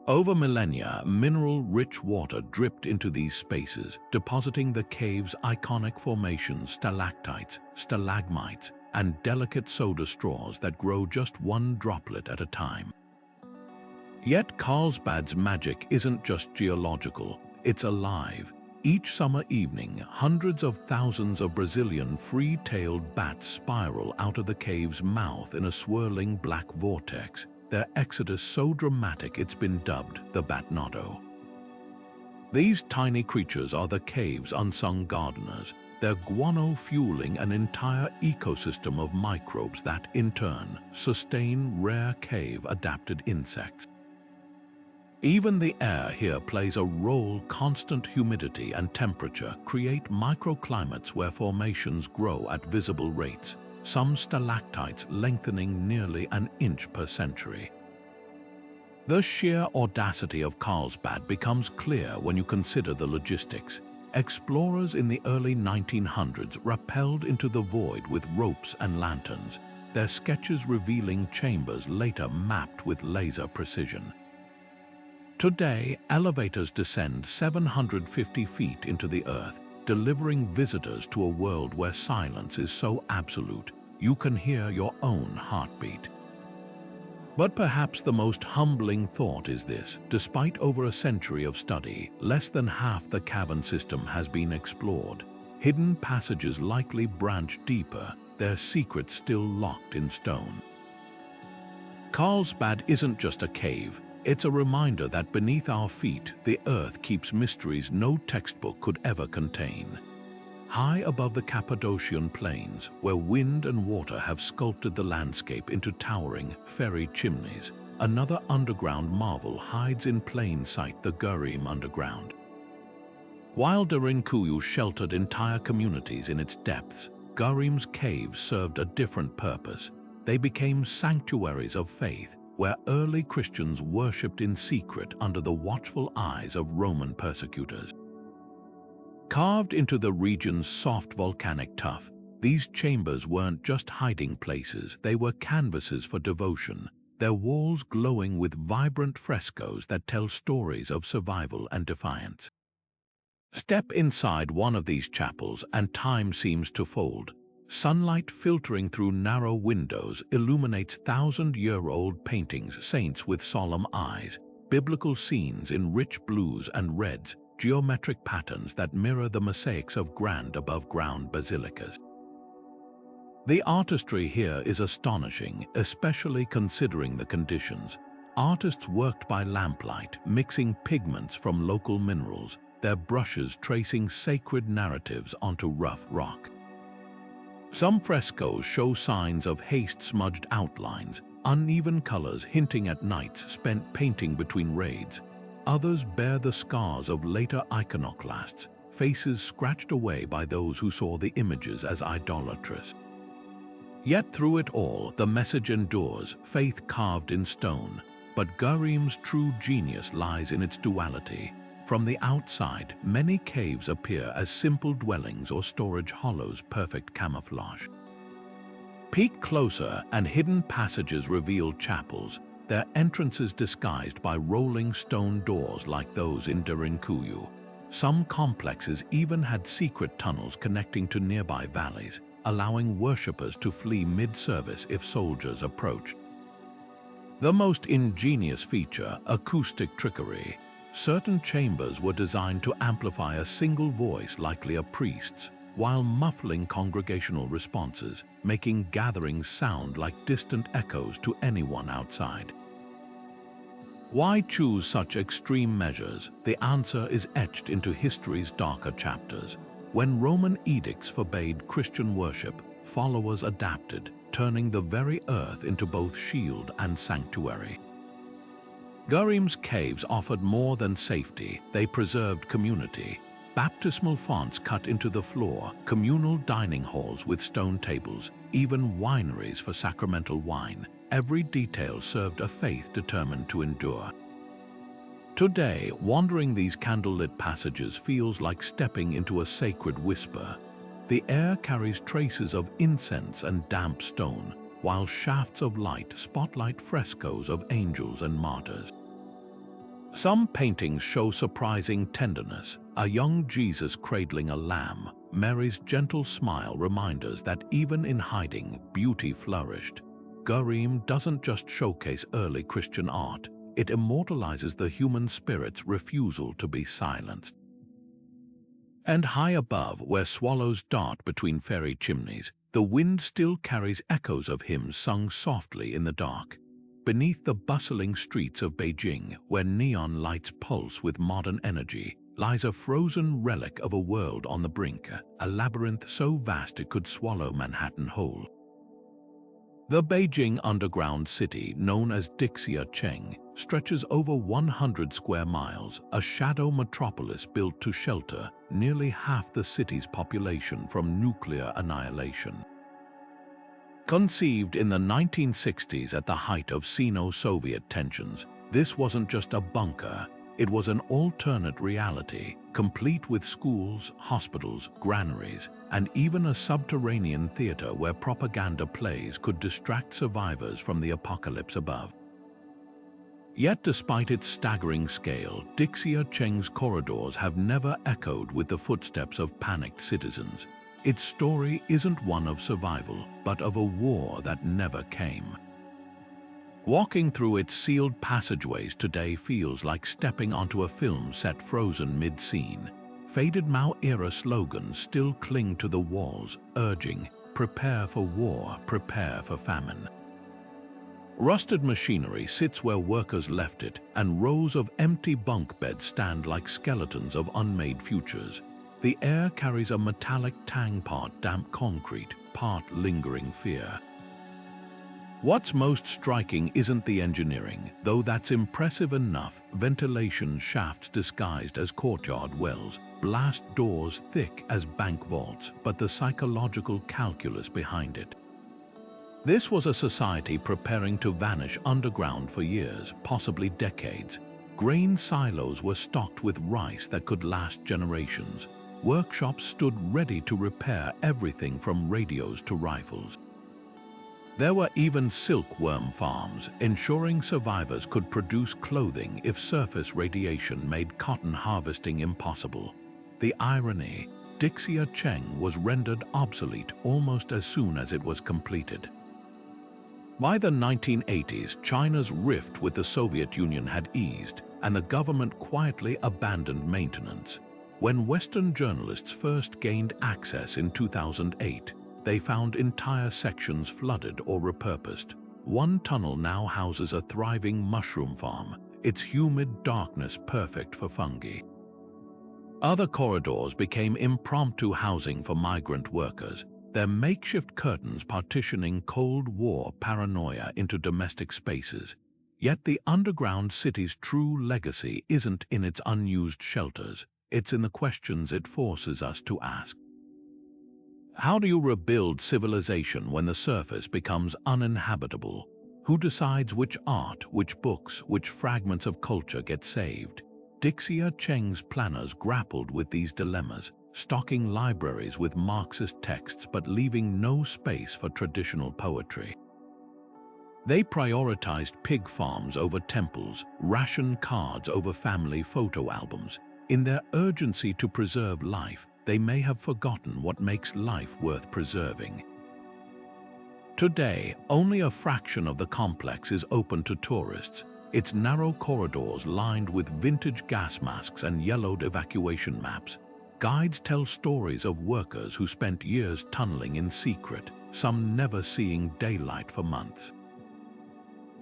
Over millennia, mineral-rich water dripped into these spaces, depositing the cave's iconic formations, stalactites, stalagmites, and delicate soda straws that grow just one droplet at a time. Yet Carlsbad's magic isn't just geological, it's alive. Each summer evening, hundreds of thousands of Brazilian free-tailed bats spiral out of the cave's mouth in a swirling black vortex, their exodus so dramatic it's been dubbed the Batnado. These tiny creatures are the cave's unsung gardeners, their guano fueling an entire ecosystem of microbes that, in turn, sustain rare cave-adapted insects. Even the air here plays a role. Constant humidity and temperature create microclimates where formations grow at visible rates, some stalactites lengthening nearly an inch per century. The sheer audacity of Carlsbad becomes clear when you consider the logistics. Explorers in the early 1900s rappelled into the void with ropes and lanterns, their sketches revealing chambers later mapped with laser precision. Today, elevators descend 750 feet into the earth, delivering visitors to a world where silence is so absolute you can hear your own heartbeat. But perhaps the most humbling thought is this: despite over a century of study, less than half the cavern system has been explored. Hidden passages likely branch deeper, their secrets still locked in stone. Carlsbad isn't just a cave. It's a reminder that beneath our feet, the earth keeps mysteries no textbook could ever contain. High above the Cappadocian plains, where wind and water have sculpted the landscape into towering, fairy chimneys, another underground marvel hides in plain sight: the Garim underground. While Derinkuyu sheltered entire communities in its depths, Garim's caves served a different purpose. They became sanctuaries of faith, where early Christians worshipped in secret under the watchful eyes of Roman persecutors. Carved into the region's soft volcanic tuff, these chambers weren't just hiding places, they were canvases for devotion, their walls glowing with vibrant frescoes that tell stories of survival and defiance. Step inside one of these chapels and time seems to fold. Sunlight filtering through narrow windows illuminates thousand-year-old paintings, saints with solemn eyes, biblical scenes in rich blues and reds, geometric patterns that mirror the mosaics of grand above-ground basilicas. The artistry here is astonishing, especially considering the conditions. Artists worked by lamplight, mixing pigments from local minerals, their brushes tracing sacred narratives onto rough rock. Some frescoes show signs of haste-smudged outlines, uneven colors hinting at nights spent painting between raids. Others bear the scars of later iconoclasts, faces scratched away by those who saw the images as idolatrous. Yet through it all, the message endures, faith carved in stone. But Garim's true genius lies in its duality. From the outside, many caves appear as simple dwellings or storage hollows, perfect camouflage. Peek closer and hidden passages reveal chapels, their entrances disguised by rolling stone doors like those in Derinkuyu. Some complexes even had secret tunnels connecting to nearby valleys, allowing worshippers to flee mid-service if soldiers approached. The most ingenious feature: acoustic trickery. Certain chambers were designed to amplify a single voice, likely a priest's, while muffling congregational responses, making gatherings sound like distant echoes to anyone outside. Why choose such extreme measures? The answer is etched into history's darker chapters. When Roman edicts forbade Christian worship, followers adapted, turning the very earth into both shield and sanctuary. Garim's caves offered more than safety, they preserved community. Baptismal fonts cut into the floor, communal dining halls with stone tables, even wineries for sacramental wine. Every detail served a faith determined to endure. Today, wandering these candlelit passages feels like stepping into a sacred whisper. The air carries traces of incense and damp stone, while shafts of light spotlight frescoes of angels and martyrs. Some paintings show surprising tenderness, a young Jesus cradling a lamb. Mary's gentle smile reminds us that even in hiding, beauty flourished. Garim doesn't just showcase early Christian art, it immortalizes the human spirit's refusal to be silenced. And high above, where swallows dart between fairy chimneys, the wind still carries echoes of hymns sung softly in the dark. Beneath the bustling streets of Beijing, where neon lights pulse with modern energy, lies a frozen relic of a world on the brink, a labyrinth so vast it could swallow Manhattan whole. The Beijing underground city, known as Dixia-Cheng, stretches over 100 square miles, a shadow metropolis built to shelter nearly half the city's population from nuclear annihilation. Conceived in the 1960s at the height of Sino-Soviet tensions, this wasn't just a bunker, it was an alternate reality, complete with schools, hospitals, granaries, and even a subterranean theater where propaganda plays could distract survivors from the apocalypse above. Yet despite its staggering scale, Dixia-Cheng's corridors have never echoed with the footsteps of panicked citizens. Its story isn't one of survival, but of a war that never came. Walking through its sealed passageways today feels like stepping onto a film set frozen mid-scene. Faded Mao-era slogans still cling to the walls, urging, "Prepare for war, prepare for famine." Rusted machinery sits where workers left it, and rows of empty bunk beds stand like skeletons of unmade futures. The air carries a metallic tang, part damp concrete, part lingering fear. What's most striking isn't the engineering, though that's impressive enough. Ventilation shafts disguised as courtyard wells, blast doors thick as bank vaults, but the psychological calculus behind it. This was a society preparing to vanish underground for years, possibly decades. Grain silos were stocked with rice that could last generations. Workshops stood ready to repair everything from radios to rifles. There were even silkworm farms, ensuring survivors could produce clothing if surface radiation made cotton harvesting impossible. The irony, Dixia-Cheng was rendered obsolete almost as soon as it was completed. By the 1980s, China's rift with the Soviet Union had eased, and the government quietly abandoned maintenance. When Western journalists first gained access in 2008, they found entire sections flooded or repurposed. One tunnel now houses a thriving mushroom farm, its humid darkness perfect for fungi. Other corridors became impromptu housing for migrant workers, their makeshift curtains partitioning Cold War paranoia into domestic spaces. Yet the underground city's true legacy isn't in its unused shelters. It's in the questions it forces us to ask. How do you rebuild civilization when the surface becomes uninhabitable? Who decides which art, which books, which fragments of culture get saved? Dixia-Cheng's planners grappled with these dilemmas, stocking libraries with Marxist texts but leaving no space for traditional poetry. They prioritized pig farms over temples, ration cards over family photo albums. In their urgency to preserve life, they may have forgotten what makes life worth preserving. Today, only a fraction of the complex is open to tourists, its narrow corridors lined with vintage gas masks and yellowed evacuation maps. Guides tell stories of workers who spent years tunneling in secret, some never seeing daylight for months.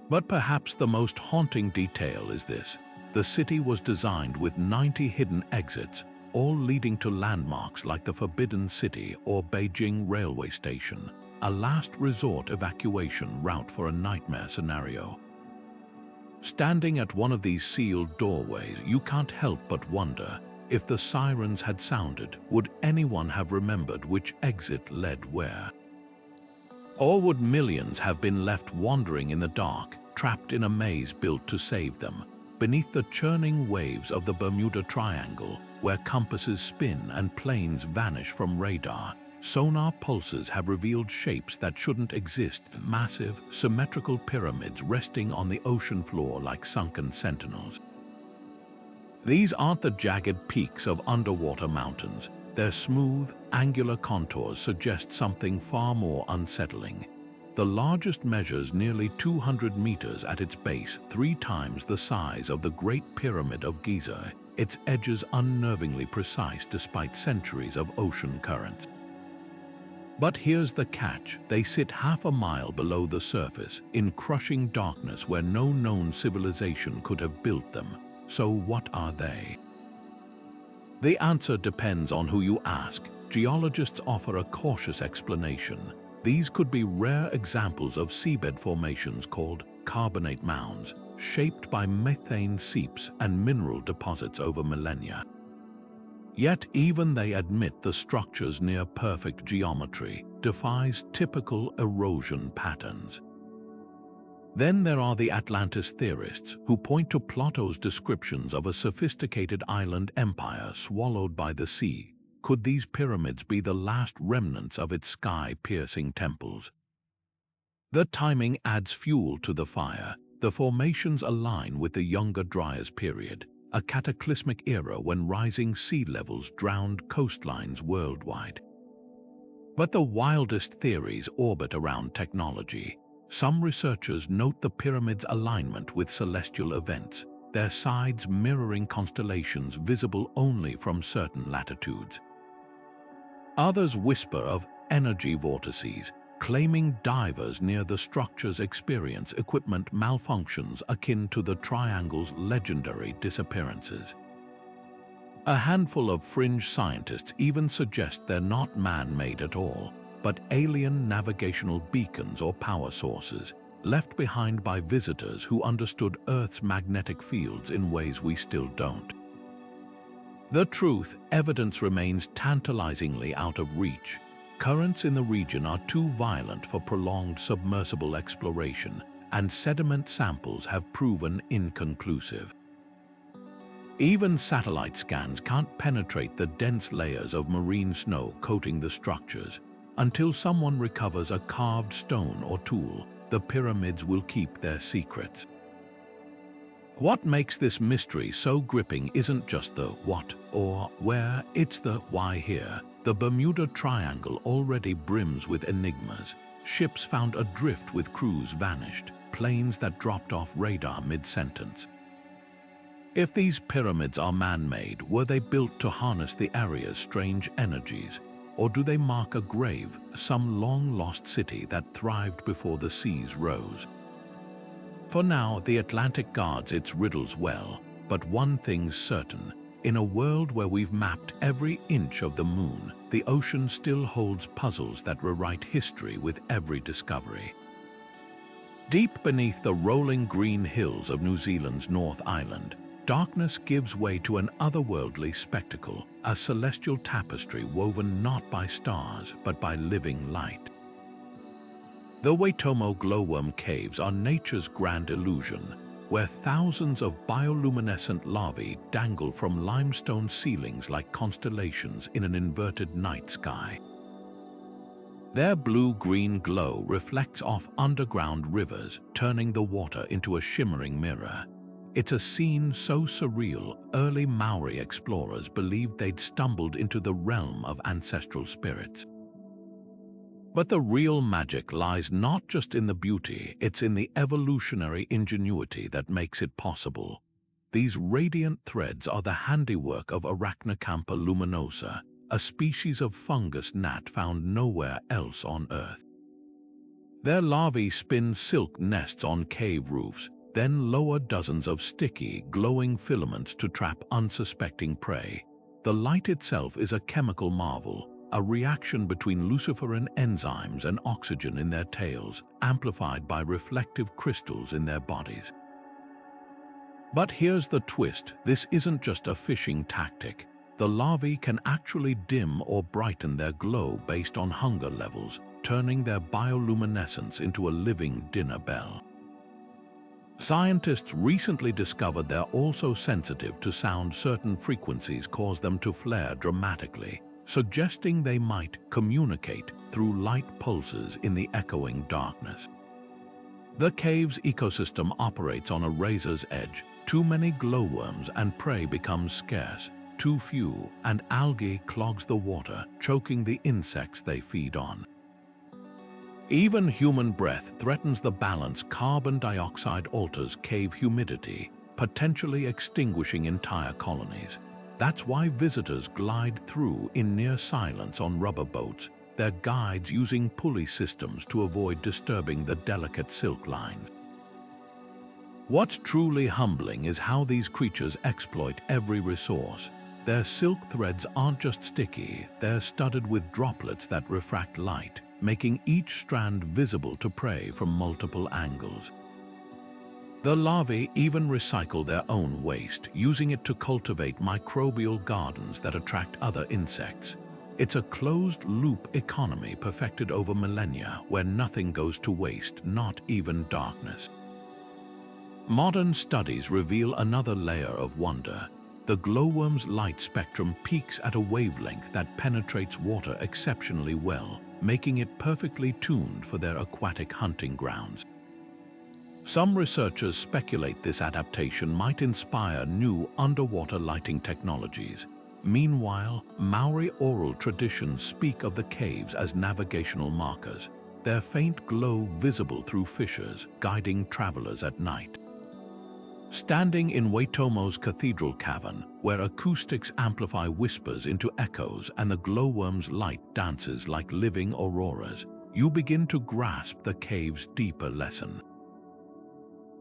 But perhaps the most haunting detail is this. The city was designed with 90 hidden exits, all leading to landmarks like the Forbidden City or Beijing railway station, a last resort evacuation route for a nightmare scenario. Standing at one of these sealed doorways, you can't help but wonder, if the sirens had sounded, would anyone have remembered which exit led where? Or would millions have been left wandering in the dark, trapped in a maze built to save them, beneath the churning waves of the Bermuda Triangle, where compasses spin and planes vanish from radar? Sonar pulses have revealed shapes that shouldn't exist, massive, symmetrical pyramids resting on the ocean floor like sunken sentinels. These aren't the jagged peaks of underwater mountains. Their smooth, angular contours suggest something far more unsettling. The largest measures nearly 200 meters at its base, 3 times the size of the Great Pyramid of Giza, its edges unnervingly precise despite centuries of ocean currents. But here's the catch: they sit half a mile below the surface, in crushing darkness where no known civilization could have built them. So what are they? The answer depends on who you ask. Geologists offer a cautious explanation. These could be rare examples of seabed formations called carbonate mounds, shaped by methane seeps and mineral deposits over millennia. Yet even they admit the structure's near-perfect geometry defies typical erosion patterns. Then there are the Atlantis theorists, who point to Plato's descriptions of a sophisticated island empire swallowed by the sea. Could these pyramids be the last remnants of its sky-piercing temples? The timing adds fuel to the fire. The formations align with the Younger Dryas period, a cataclysmic era when rising sea levels drowned coastlines worldwide. But the wildest theories orbit around technology. Some researchers note the pyramids' alignment with celestial events, their sides mirroring constellations visible only from certain latitudes. Others whisper of energy vortices, claiming divers near the structures experience equipment malfunctions akin to the triangle's legendary disappearances. A handful of fringe scientists even suggest they're not man-made at all, but alien navigational beacons or power sources, left behind by visitors who understood Earth's magnetic fields in ways we still don't. The truth, evidence remains tantalizingly out of reach. Currents in the region are too violent for prolonged submersible exploration, and sediment samples have proven inconclusive. Even satellite scans can't penetrate the dense layers of marine snow coating the structures. Until someone recovers a carved stone or tool, the pyramids will keep their secrets. What makes this mystery so gripping isn't just the what or where, it's the why here. The Bermuda Triangle already brims with enigmas. Ships found adrift with crews vanished, planes that dropped off radar mid-sentence. If these pyramids are man-made, were they built to harness the area's strange energies? Or do they mark a grave, some long-lost city that thrived before the seas rose? For now, the Atlantic guards its riddles well, but one thing's certain. In a world where we've mapped every inch of the moon, the ocean still holds puzzles that rewrite history with every discovery. Deep beneath the rolling green hills of New Zealand's North Island, darkness gives way to an otherworldly spectacle, a celestial tapestry woven not by stars but by living light. The Waitomo glowworm caves are nature's grand illusion, where thousands of bioluminescent larvae dangle from limestone ceilings like constellations in an inverted night sky. Their blue-green glow reflects off underground rivers, turning the water into a shimmering mirror. It's a scene so surreal, early Maori explorers believed they'd stumbled into the realm of ancestral spirits. But the real magic lies not just in the beauty, it's in the evolutionary ingenuity that makes it possible. These radiant threads are the handiwork of Arachnocampa luminosa, a species of fungus gnat found nowhere else on Earth. Their larvae spin silk nests on cave roofs, then lower dozens of sticky, glowing filaments to trap unsuspecting prey. The light itself is a chemical marvel, a reaction between luciferin enzymes and oxygen in their tails, amplified by reflective crystals in their bodies. But here's the twist: this isn't just a fishing tactic. The larvae can actually dim or brighten their glow based on hunger levels, turning their bioluminescence into a living dinner bell. Scientists recently discovered they're also sensitive to sound. Certain frequencies cause them to flare dramatically, suggesting they might communicate through light pulses in the echoing darkness. The cave's ecosystem operates on a razor's edge. Too many glowworms and prey become scarce, too few, and algae clogs the water, choking the insects they feed on. Even human breath threatens the balance. Carbon dioxide alters cave humidity, potentially extinguishing entire colonies. That's why visitors glide through in near silence on rubber boats, their guides using pulley systems to avoid disturbing the delicate silk lines. What's truly humbling is how these creatures exploit every resource. Their silk threads aren't just sticky, they're studded with droplets that refract light, making each strand visible to prey from multiple angles. The larvae even recycle their own waste, using it to cultivate microbial gardens that attract other insects. It's a closed-loop economy perfected over millennia, where nothing goes to waste, not even darkness. Modern studies reveal another layer of wonder. The glowworm's light spectrum peaks at a wavelength that penetrates water exceptionally well, making it perfectly tuned for their aquatic hunting grounds. Some researchers speculate this adaptation might inspire new underwater lighting technologies. Meanwhile, Maori oral traditions speak of the caves as navigational markers, their faint glow visible through fissures, guiding travelers at night. Standing in Waitomo's cathedral cavern, where acoustics amplify whispers into echoes and the glowworm's light dances like living auroras, you begin to grasp the cave's deeper lesson.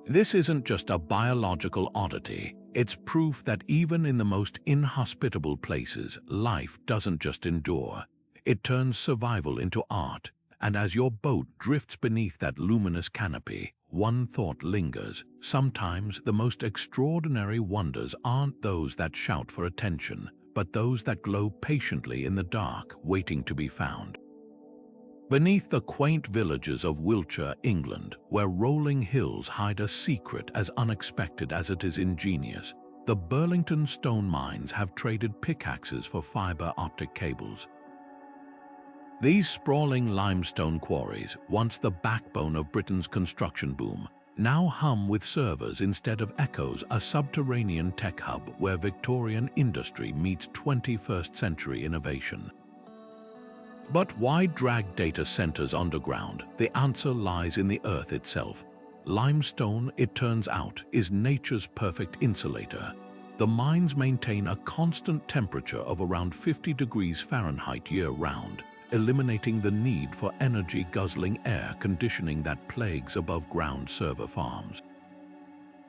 This isn't just a biological oddity, it's proof that even in the most inhospitable places, life doesn't just endure. It turns survival into art, and as your boat drifts beneath that luminous canopy, one thought lingers. Sometimes the most extraordinary wonders aren't those that shout for attention, but those that glow patiently in the dark, waiting to be found. Beneath the quaint villages of Wiltshire, England, where rolling hills hide a secret as unexpected as it is ingenious, the Burlington stone mines have traded pickaxes for fiber optic cables. These sprawling limestone quarries, once the backbone of Britain's construction boom, now hum with servers instead of echoes, a subterranean tech hub where Victorian industry meets 21st century innovation. But why drag data centers underground? The answer lies in the earth itself. Limestone, it turns out, is nature's perfect insulator. The mines maintain a constant temperature of around 50 degrees Fahrenheit year-round, eliminating the need for energy-guzzling air conditioning that plagues above-ground server farms.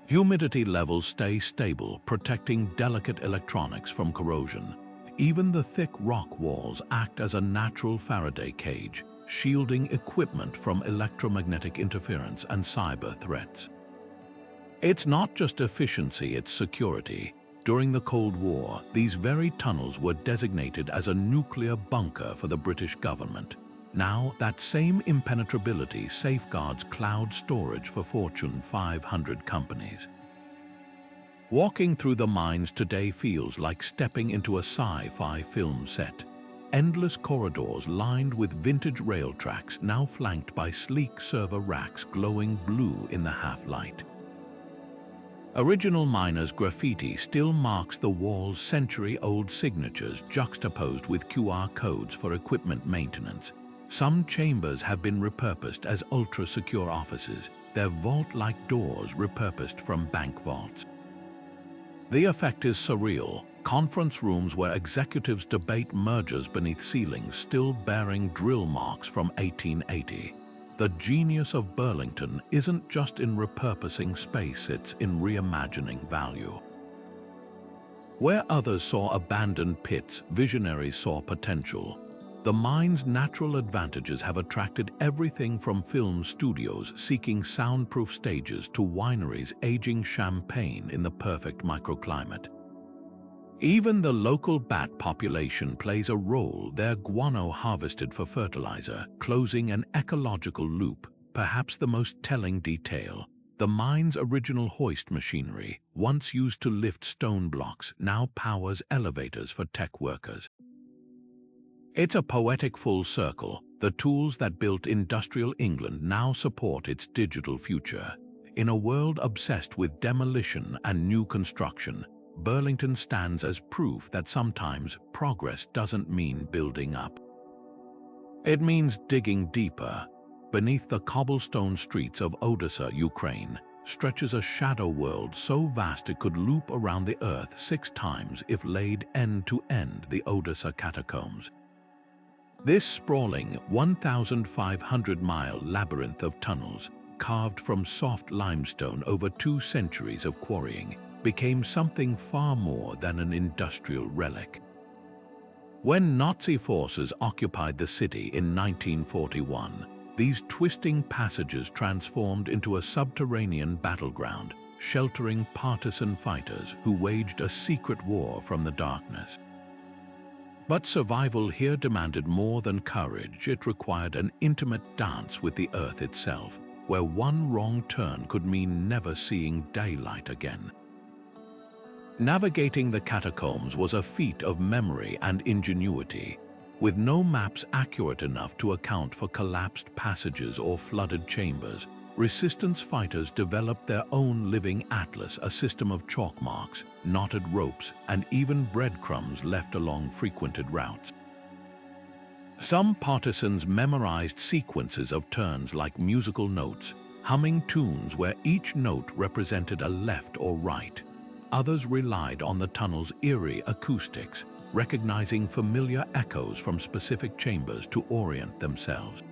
Humidity levels stay stable, protecting delicate electronics from corrosion. Even the thick rock walls act as a natural Faraday cage, shielding equipment from electromagnetic interference and cyber threats. It's not just efficiency, it's security. During the Cold War, these very tunnels were designated as a nuclear bunker for the British government. Now, that same impenetrability safeguards cloud storage for Fortune 500 companies. Walking through the mines today feels like stepping into a sci-fi film set. Endless corridors lined with vintage rail tracks, now flanked by sleek server racks glowing blue in the half-light. Original miners' graffiti still marks the walls, century-old signatures juxtaposed with QR codes for equipment maintenance. Some chambers have been repurposed as ultra-secure offices, their vault-like doors repurposed from bank vaults. The effect is surreal. Conference rooms where executives debate mergers beneath ceilings still bearing drill marks from 1880. The genius of Burlington isn't just in repurposing space, it's in reimagining value. Where others saw abandoned pits, visionaries saw potential. The mine's natural advantages have attracted everything from film studios seeking soundproof stages to wineries aging champagne in the perfect microclimate. Even the local bat population plays a role, their guano harvested for fertilizer, closing an ecological loop. Perhaps the most telling detail: the mine's original hoist machinery, once used to lift stone blocks, now powers elevators for tech workers. It's a poetic full circle. The tools that built industrial England now support its digital future. In a world obsessed with demolition and new construction, Burlington stands as proof that sometimes progress doesn't mean building up. It means digging deeper. Beneath the cobblestone streets of Odessa, Ukraine, stretches a shadow world so vast it could loop around the earth 6 times if laid end to end. The Odessa Catacombs. This sprawling 1,500-mile labyrinth of tunnels, carved from soft limestone over 2 centuries of quarrying, became something far more than an industrial relic. When Nazi forces occupied the city in 1941, these twisting passages transformed into a subterranean battleground, sheltering partisan fighters who waged a secret war from the darkness. But survival here demanded more than courage. It required an intimate dance with the earth itself, where one wrong turn could mean never seeing daylight again. Navigating the catacombs was a feat of memory and ingenuity. With no maps accurate enough to account for collapsed passages or flooded chambers, resistance fighters developed their own living atlas, a system of chalk marks, knotted ropes, and even breadcrumbs left along frequented routes. Some partisans memorized sequences of turns like musical notes, humming tunes where each note represented a left or right. Others relied on the tunnel's eerie acoustics, recognizing familiar echoes from specific chambers to orient themselves.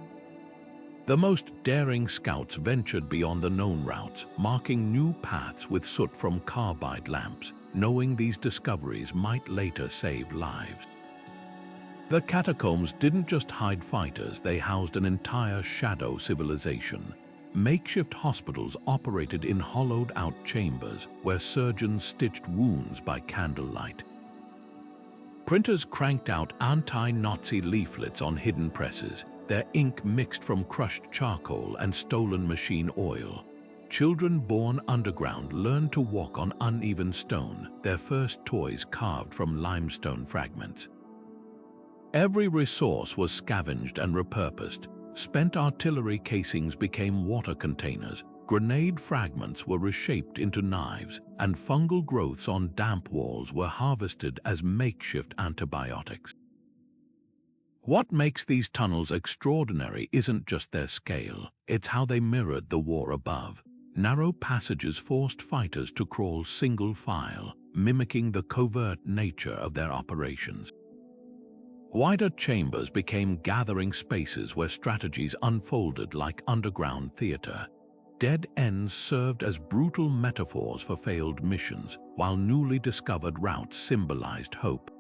The most daring scouts ventured beyond the known routes, marking new paths with soot from carbide lamps, knowing these discoveries might later save lives. The catacombs didn't just hide fighters, they housed an entire shadow civilization. Makeshift hospitals operated in hollowed-out chambers where surgeons stitched wounds by candlelight. Printers cranked out anti-Nazi leaflets on hidden presses, their ink mixed from crushed charcoal and stolen machine oil. Children born underground learned to walk on uneven stone, their first toys carved from limestone fragments. Every resource was scavenged and repurposed. Spent artillery casings became water containers, grenade fragments were reshaped into knives, and fungal growths on damp walls were harvested as makeshift antibiotics. What makes these tunnels extraordinary isn't just their scale, it's how they mirrored the war above. Narrow passages forced fighters to crawl single file, mimicking the covert nature of their operations. Wider chambers became gathering spaces where strategies unfolded like underground theater. Dead ends served as brutal metaphors for failed missions, while newly discovered routes symbolized hope.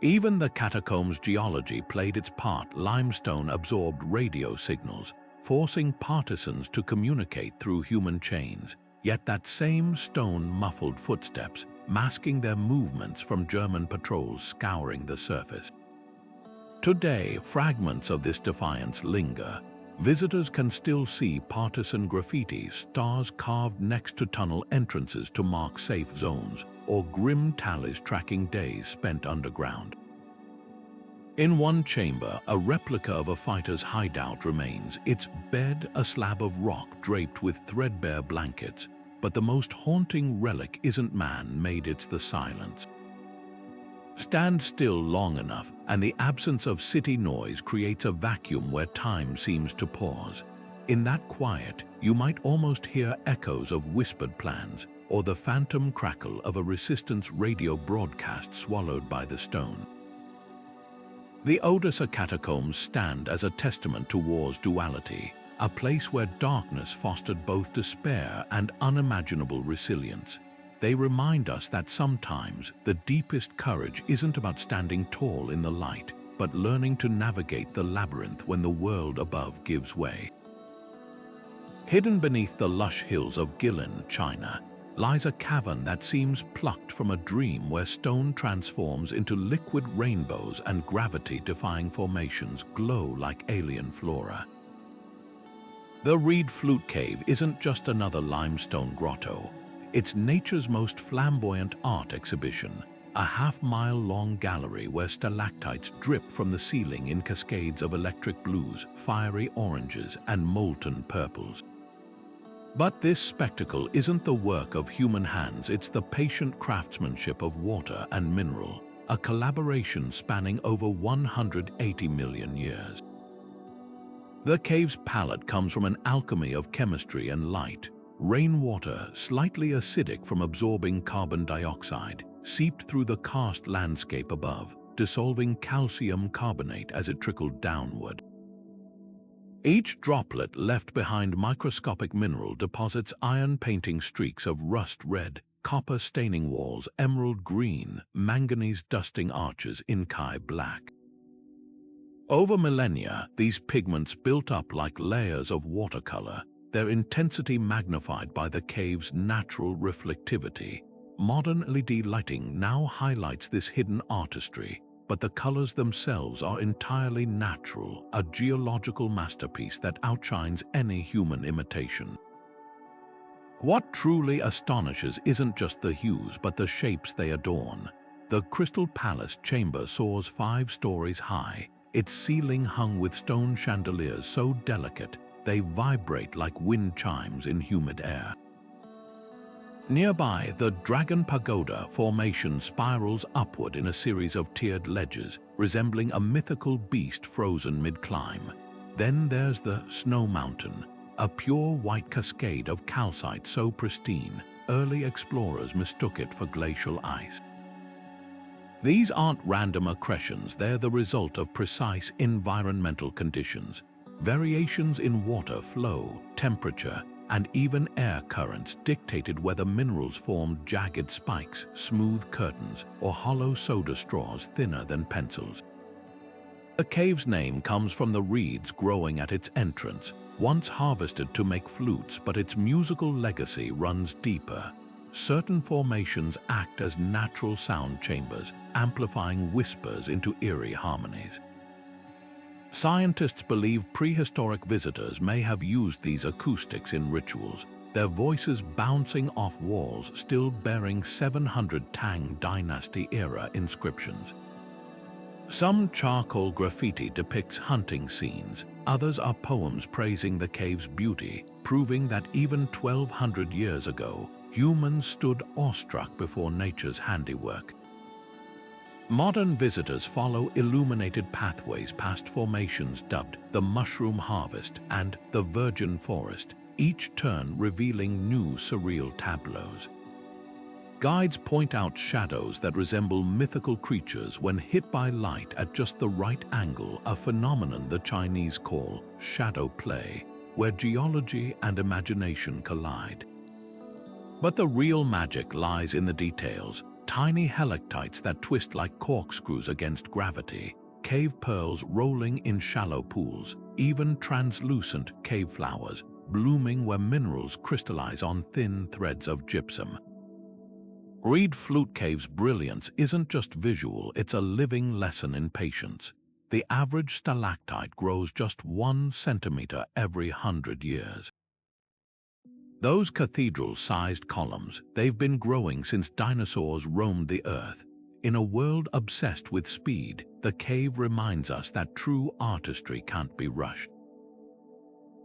Even the catacombs' geology played its part. Limestone absorbed radio signals, forcing partisans to communicate through human chains. Yet that same stone muffled footsteps, masking their movements from German patrols scouring the surface. Today, fragments of this defiance linger. Visitors can still see partisan graffiti, stars carved next to tunnel entrances to mark safe zones, or grim tallies tracking days spent underground. In one chamber, a replica of a fighter's hideout remains, its bed a slab of rock draped with threadbare blankets. But the most haunting relic isn't man-made, it's the silence. Stand still long enough, and the absence of city noise creates a vacuum where time seems to pause. In that quiet, you might almost hear echoes of whispered plans, or the phantom crackle of a resistance radio broadcast swallowed by the stone. The Paris Catacombs stand as a testament to war's duality, a place where darkness fostered both despair and unimaginable resilience. They remind us that sometimes the deepest courage isn't about standing tall in the light, but learning to navigate the labyrinth when the world above gives way. Hidden beneath the lush hills of Guilin, China, lies a cavern that seems plucked from a dream where stone transforms into liquid rainbows and gravity-defying formations glow like alien flora. The Reed Flute Cave isn't just another limestone grotto. It's nature's most flamboyant art exhibition, a half-mile-long gallery where stalactites drip from the ceiling in cascades of electric blues, fiery oranges, and molten purples. But this spectacle isn't the work of human hands, it's the patient craftsmanship of water and mineral, a collaboration spanning over 180 million years. The cave's palette comes from an alchemy of chemistry and light. Rainwater, slightly acidic from absorbing carbon dioxide, seeped through the karst landscape above, dissolving calcium carbonate as it trickled downward. Each droplet left behind microscopic mineral deposits iron-painting streaks of rust red, copper staining walls, emerald green, manganese dusting arches, Inkai black. Over millennia, these pigments built up like layers of watercolor, their intensity magnified by the cave's natural reflectivity. Modern LED lighting now highlights this hidden artistry, but the colors themselves are entirely natural, a geological masterpiece that outshines any human imitation. What truly astonishes isn't just the hues, but the shapes they adorn. The Crystal Palace chamber soars 5 stories high, its ceiling hung with stone chandeliers so delicate they vibrate like wind chimes in humid air. Nearby, the Dragon Pagoda formation spirals upward in a series of tiered ledges, resembling a mythical beast frozen mid-climb. Then there's the Snow Mountain, a pure white cascade of calcite so pristine, early explorers mistook it for glacial ice. These aren't random accretions, they're the result of precise environmental conditions. Variations in water flow, temperature, and even air currents dictated whether minerals formed jagged spikes, smooth curtains, or hollow soda straws thinner than pencils. The cave's name comes from the reeds growing at its entrance, once harvested to make flutes, but its musical legacy runs deeper. Certain formations act as natural sound chambers, amplifying whispers into eerie harmonies. Scientists believe prehistoric visitors may have used these acoustics in rituals, their voices bouncing off walls still bearing 700 Tang Dynasty-era inscriptions. Some charcoal graffiti depicts hunting scenes, others are poems praising the cave's beauty, proving that even 1,200 years ago, humans stood awestruck before nature's handiwork. Modern visitors follow illuminated pathways past formations dubbed the Mushroom Harvest and the Virgin Forest, each turn revealing new surreal tableaus. Guides point out shadows that resemble mythical creatures when hit by light at just the right angle, a phenomenon the Chinese call shadow play, where geology and imagination collide. But the real magic lies in the details. Tiny helictites that twist like corkscrews against gravity, cave pearls rolling in shallow pools, even translucent cave flowers blooming where minerals crystallize on thin threads of gypsum. Reed Flute Cave's brilliance isn't just visual, it's a living lesson in patience. The average stalactite grows just 1 centimeter every 100 years. Those cathedral-sized columns, they've been growing since dinosaurs roamed the earth. In a world obsessed with speed, the cave reminds us that true artistry can't be rushed.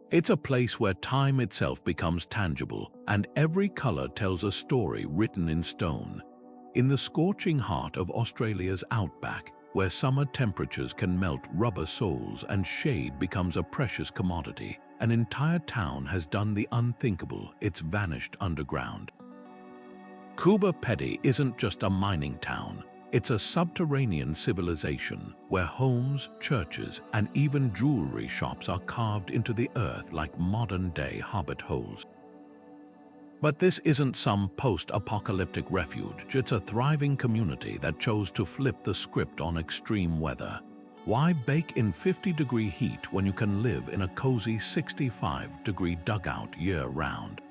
It's a place where time itself becomes tangible, and every color tells a story written in stone. In the scorching heart of Australia's outback, where summer temperatures can melt rubber soles and shade becomes a precious commodity, an entire town has done the unthinkable, it's vanished underground. Kuba Pedi isn't just a mining town, It's a subterranean civilization where homes, churches, and even jewelry shops are carved into the earth like modern-day hobbit holes. But this isn't some post-apocalyptic refuge. It's a thriving community that chose to flip the script on extreme weather. Why bake in 50-degree heat when you can live in a cozy 65-degree dugout year-round?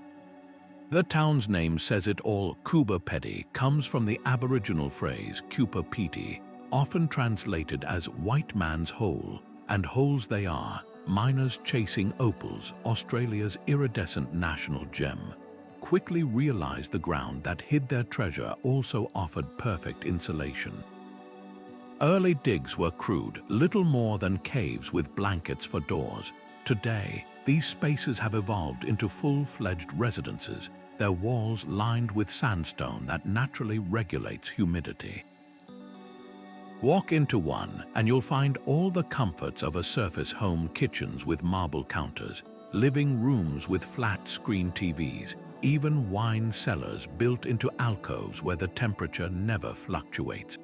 The town's name says it all. Kuba Pedi comes from the Aboriginal phrase Kupa Piti, often translated as white man's hole, and holes they are, miners chasing opals, Australia's iridescent national gem, quickly realized the ground that hid their treasure also offered perfect insulation. Early digs were crude, little more than caves with blankets for doors. Today, these spaces have evolved into full-fledged residences, their walls lined with sandstone that naturally regulates humidity. Walk into one, and you'll find all the comforts of a surface home: kitchens with marble counters, living rooms with flat-screen TVs, even wine cellars built into alcoves where the temperature never fluctuates.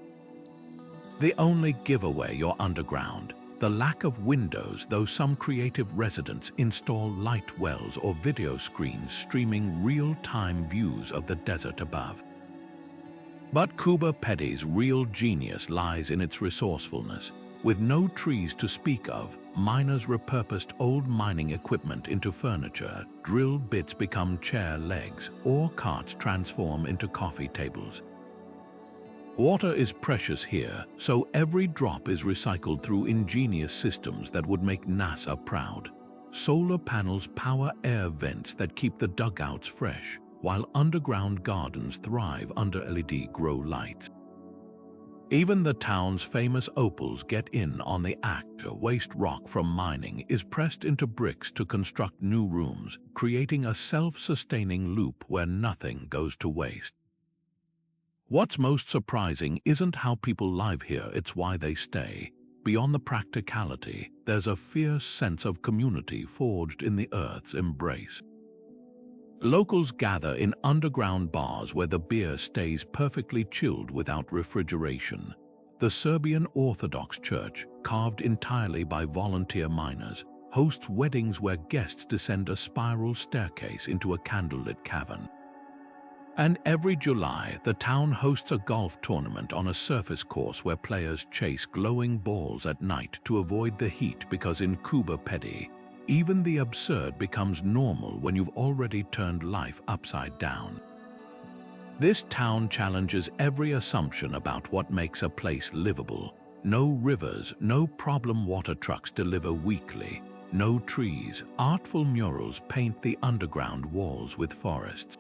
The only giveaway you're underground, the lack of windows, though some creative residents install light wells or video screens streaming real-time views of the desert above. But Kuba Pedi's real genius lies in its resourcefulness. With no trees to speak of, miners repurposed old mining equipment into furniture, drill bits become chair legs, or carts transform into coffee tables. Water is precious here, so every drop is recycled through ingenious systems that would make NASA proud. Solar panels power air vents that keep the dugouts fresh, while underground gardens thrive under LED grow lights. Even the town's famous opals get in on the act. Waste rock from mining is pressed into bricks to construct new rooms, creating a self-sustaining loop where nothing goes to waste. What's most surprising isn't how people live here, it's why they stay. Beyond the practicality, there's a fierce sense of community forged in the earth's embrace. Locals gather in underground bars where the beer stays perfectly chilled without refrigeration. The Serbian Orthodox Church, carved entirely by volunteer miners, hosts weddings where guests descend a spiral staircase into a candlelit cavern. And every July, the town hosts a golf tournament on a surface course where players chase glowing balls at night to avoid the heat, because in Kuba Pedi, even the absurd becomes normal when you've already turned life upside down. This town challenges every assumption about what makes a place livable. No rivers, no problem water trucks deliver weekly. No trees, artful murals paint the underground walls with forests.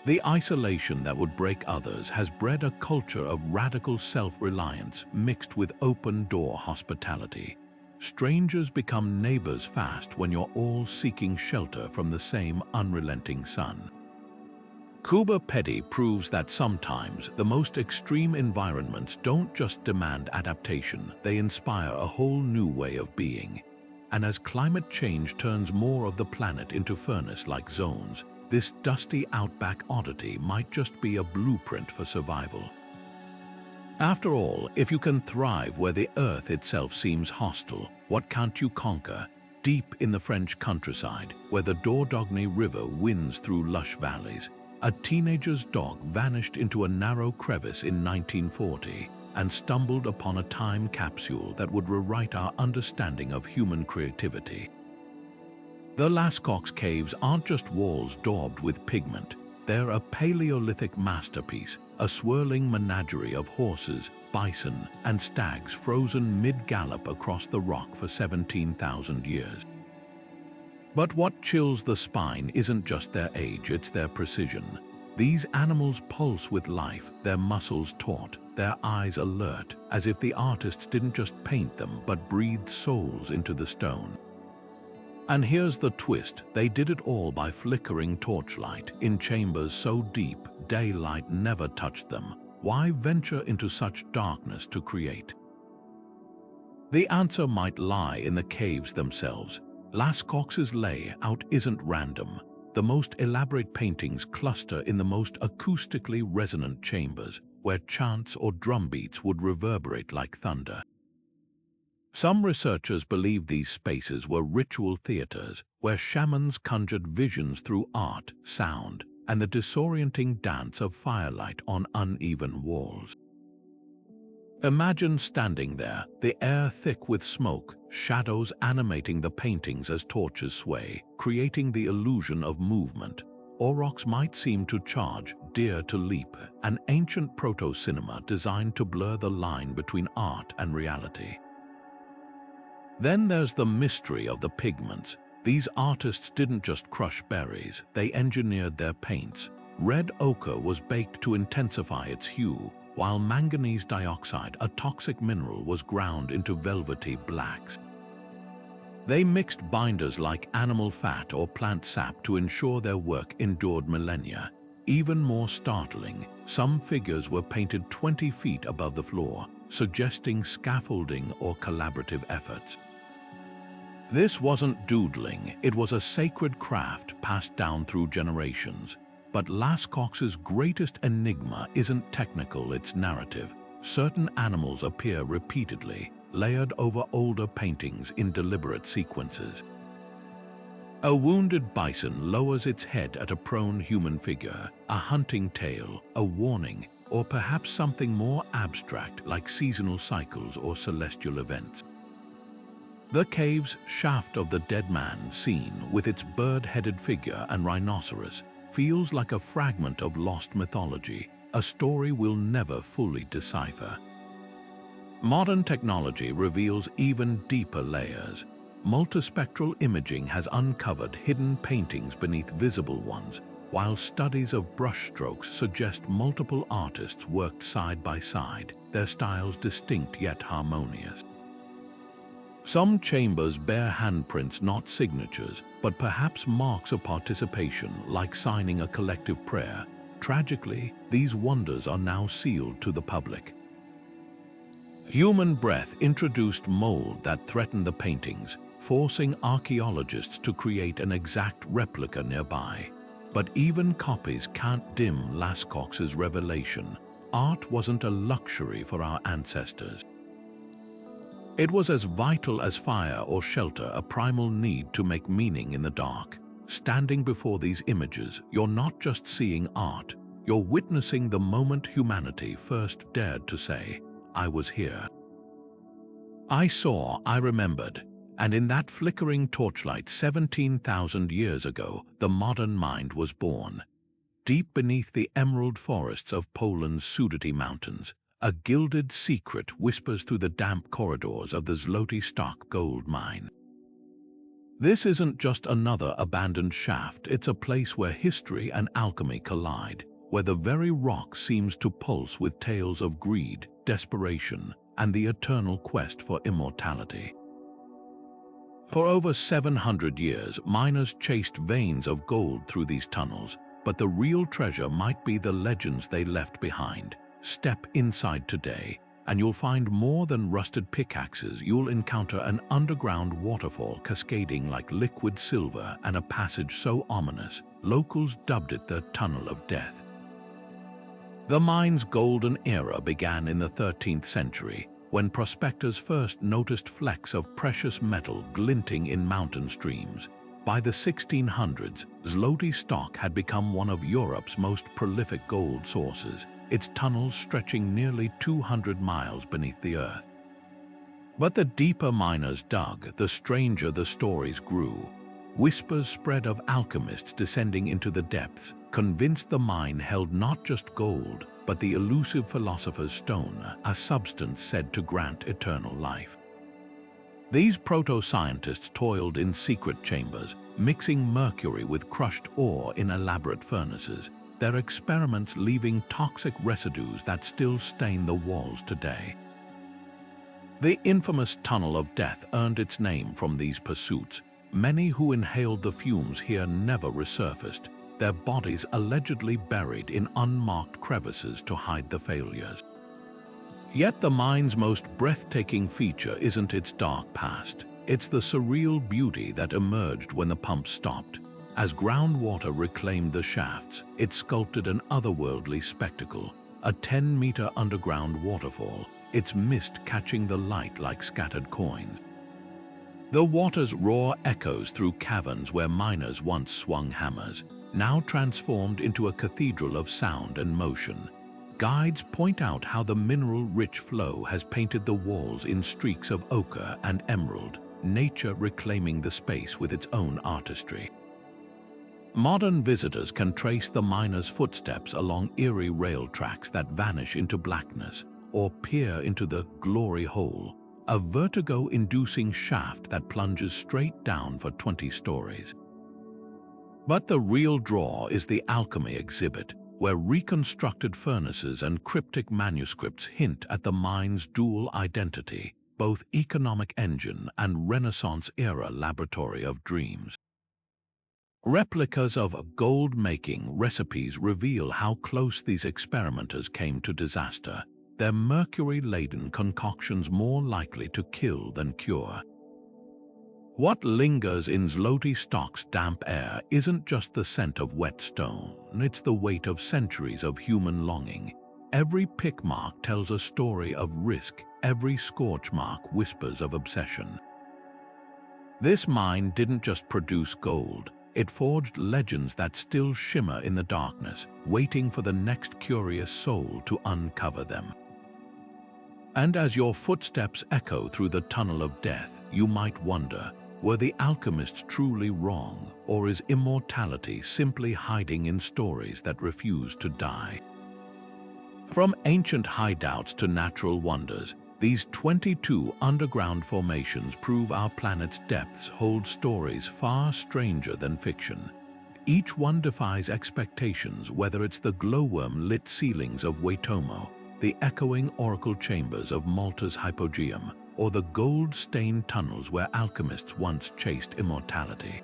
The isolation that would break others has bred a culture of radical self-reliance mixed with open-door hospitality. Strangers become neighbors fast when you're all seeking shelter from the same unrelenting sun. Kuba Pedi proves that sometimes the most extreme environments don't just demand adaptation, they inspire a whole new way of being. And as climate change turns more of the planet into furnace-like zones, this dusty outback oddity might just be a blueprint for survival. After all, if you can thrive where the earth itself seems hostile, what can't you conquer? Deep in the French countryside, where the Dordogne River winds through lush valleys, a teenager's dog vanished into a narrow crevice in 1940 and stumbled upon a time capsule that would rewrite our understanding of human creativity. The Lascaux caves aren't just walls daubed with pigment. They're a Paleolithic masterpiece, a swirling menagerie of horses, bison, and stags frozen mid-gallop across the rock for 17,000 years. But what chills the spine isn't just their age, it's their precision. These animals pulse with life, their muscles taut, their eyes alert, as if the artists didn't just paint them but breathed souls into the stone. And here's the twist, they did it all by flickering torchlight in chambers so deep daylight never touched them. Why venture into such darkness to create? The answer might lie in the caves themselves. Lascaux's layout isn't random. The most elaborate paintings cluster in the most acoustically resonant chambers, where chants or drumbeats would reverberate like thunder. Some researchers believe these spaces were ritual theaters where shamans conjured visions through art, sound, and the disorienting dance of firelight on uneven walls. Imagine standing there, the air thick with smoke, shadows animating the paintings as torches sway, creating the illusion of movement. Aurochs might seem to charge, deer to leap, an ancient proto-cinema designed to blur the line between art and reality. Then there's the mystery of the pigments. These artists didn't just crush berries, they engineered their paints. Red ochre was baked to intensify its hue, while manganese dioxide, a toxic mineral, was ground into velvety blacks. They mixed binders like animal fat or plant sap to ensure their work endured millennia. Even more startling, some figures were painted 20 feet above the floor, suggesting scaffolding or collaborative efforts. This wasn't doodling, it was a sacred craft passed down through generations. But Lascaux's greatest enigma isn't technical, it's narrative. Certain animals appear repeatedly, layered over older paintings in deliberate sequences. A wounded bison lowers its head at a prone human figure, a hunting tale, a warning, or perhaps something more abstract like seasonal cycles or celestial events. The cave's shaft of the dead man scene, with its bird-headed figure and rhinoceros, feels like a fragment of lost mythology, a story we'll never fully decipher. Modern technology reveals even deeper layers. Multispectral imaging has uncovered hidden paintings beneath visible ones, while studies of brushstrokes suggest multiple artists worked side by side, their styles distinct yet harmonious. Some chambers bear handprints, not signatures, but perhaps marks of participation, like signing a collective prayer. Tragically, these wonders are now sealed to the public. Human breath introduced mold that threatened the paintings, forcing archaeologists to create an exact replica nearby. But even copies can't dim Lascaux's revelation. Art wasn't a luxury for our ancestors. It was as vital as fire or shelter, a primal need to make meaning in the dark. Standing before these images, you're not just seeing art, you're witnessing the moment humanity first dared to say, "I was here. I saw, I remembered." And in that flickering torchlight 17,000 years ago, the modern mind was born. Deep beneath the emerald forests of Poland's Sudety Mountains, a gilded secret whispers through the damp corridors of the Zloty Stok gold mine. This isn't just another abandoned shaft, it's a place where history and alchemy collide, where the very rock seems to pulse with tales of greed, desperation, and the eternal quest for immortality. For over 700 years, miners chased veins of gold through these tunnels, but the real treasure might be the legends they left behind. Step inside today, and you'll find more than rusted pickaxes. You'll encounter an underground waterfall cascading like liquid silver and a passage so ominous, locals dubbed it the Tunnel of Death. The mine's golden era began in the 13th century, when prospectors first noticed flecks of precious metal glinting in mountain streams. By the 1600s, Zloty Stok had become one of Europe's most prolific gold sources, its tunnels stretching nearly 200 miles beneath the earth. But the deeper miners dug, the stranger the stories grew. Whispers spread of alchemists descending into the depths, convinced the mine held not just gold, but the elusive philosopher's stone, a substance said to grant eternal life. These proto-scientists toiled in secret chambers, mixing mercury with crushed ore in elaborate furnaces, their experiments leaving toxic residues that still stain the walls today. The infamous Tunnel of Death earned its name from these pursuits. Many who inhaled the fumes here never resurfaced, their bodies allegedly buried in unmarked crevices to hide the failures. Yet the mine's most breathtaking feature isn't its dark past. It's the surreal beauty that emerged when the pumps stopped. As groundwater reclaimed the shafts, it sculpted an otherworldly spectacle, a 10-meter underground waterfall, its mist catching the light like scattered coins. The water's roar echoes through caverns where miners once swung hammers, now transformed into a cathedral of sound and motion. Guides point out how the mineral-rich flow has painted the walls in streaks of ochre and emerald, nature reclaiming the space with its own artistry. Modern visitors can trace the miners' footsteps along eerie rail tracks that vanish into blackness, or peer into the glory hole, a vertigo-inducing shaft that plunges straight down for 20 stories. But the real draw is the alchemy exhibit, where reconstructed furnaces and cryptic manuscripts hint at the mine's dual identity, both economic engine and Renaissance-era laboratory of dreams. Replicas of gold-making recipes reveal how close these experimenters came to disaster, their mercury-laden concoctions more likely to kill than cure. What lingers in Złotostok's damp air isn't just the scent of wet stone, it's the weight of centuries of human longing. Every pick mark tells a story of risk, every scorch mark whispers of obsession. This mine didn't just produce gold, it forged legends that still shimmer in the darkness, waiting for the next curious soul to uncover them. And as your footsteps echo through the tunnel of death, you might wonder, were the alchemists truly wrong, or is immortality simply hiding in stories that refuse to die? From ancient hideouts to natural wonders, these 22 underground formations prove our planet's depths hold stories far stranger than fiction. Each one defies expectations, whether it's the glowworm-lit ceilings of Waitomo, the echoing oracle chambers of Malta's Hypogeum, or the gold-stained tunnels where alchemists once chased immortality.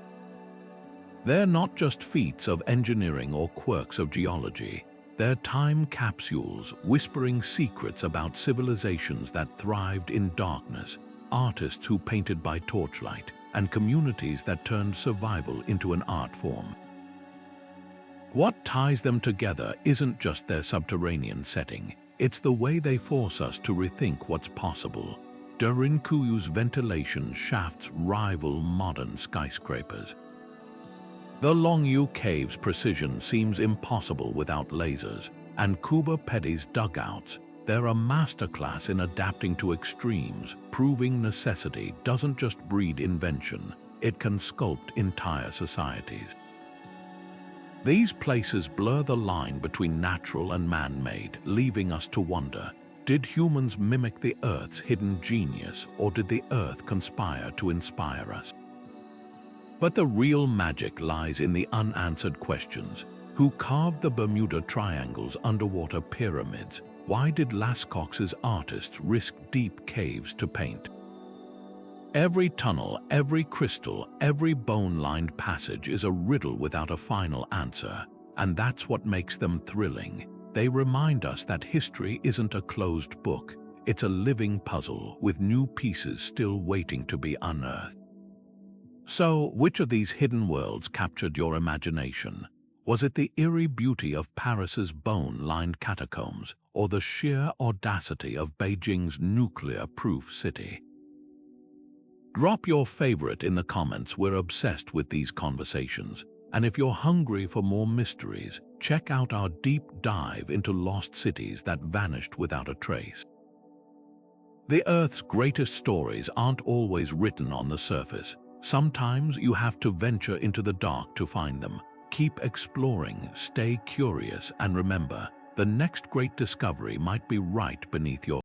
They're not just feats of engineering or quirks of geology. They're time capsules whispering secrets about civilizations that thrived in darkness, artists who painted by torchlight, and communities that turned survival into an art form. What ties them together isn't just their subterranean setting, it's the way they force us to rethink what's possible. Derinkuyu's ventilation shafts rival modern skyscrapers. The Longyou cave's precision seems impossible without lasers, and Kuba Peti's dugouts, they're a masterclass in adapting to extremes, proving necessity doesn't just breed invention, it can sculpt entire societies. These places blur the line between natural and man-made, leaving us to wonder, did humans mimic the Earth's hidden genius, or did the Earth conspire to inspire us? But the real magic lies in the unanswered questions. Who carved the Bermuda Triangle's underwater pyramids? Why did Lascaux's artists risk deep caves to paint? Every tunnel, every crystal, every bone-lined passage is a riddle without a final answer, and that's what makes them thrilling. They remind us that history isn't a closed book, it's a living puzzle with new pieces still waiting to be unearthed. So, which of these hidden worlds captured your imagination? Was it the eerie beauty of Paris's bone-lined catacombs, or the sheer audacity of Beijing's nuclear-proof city? Drop your favorite in the comments. We're obsessed with these conversations. And if you're hungry for more mysteries, check out our deep dive into lost cities that vanished without a trace. The Earth's greatest stories aren't always written on the surface. Sometimes you have to venture into the dark to find them. Keep exploring, stay curious, and remember, the next great discovery might be right beneath your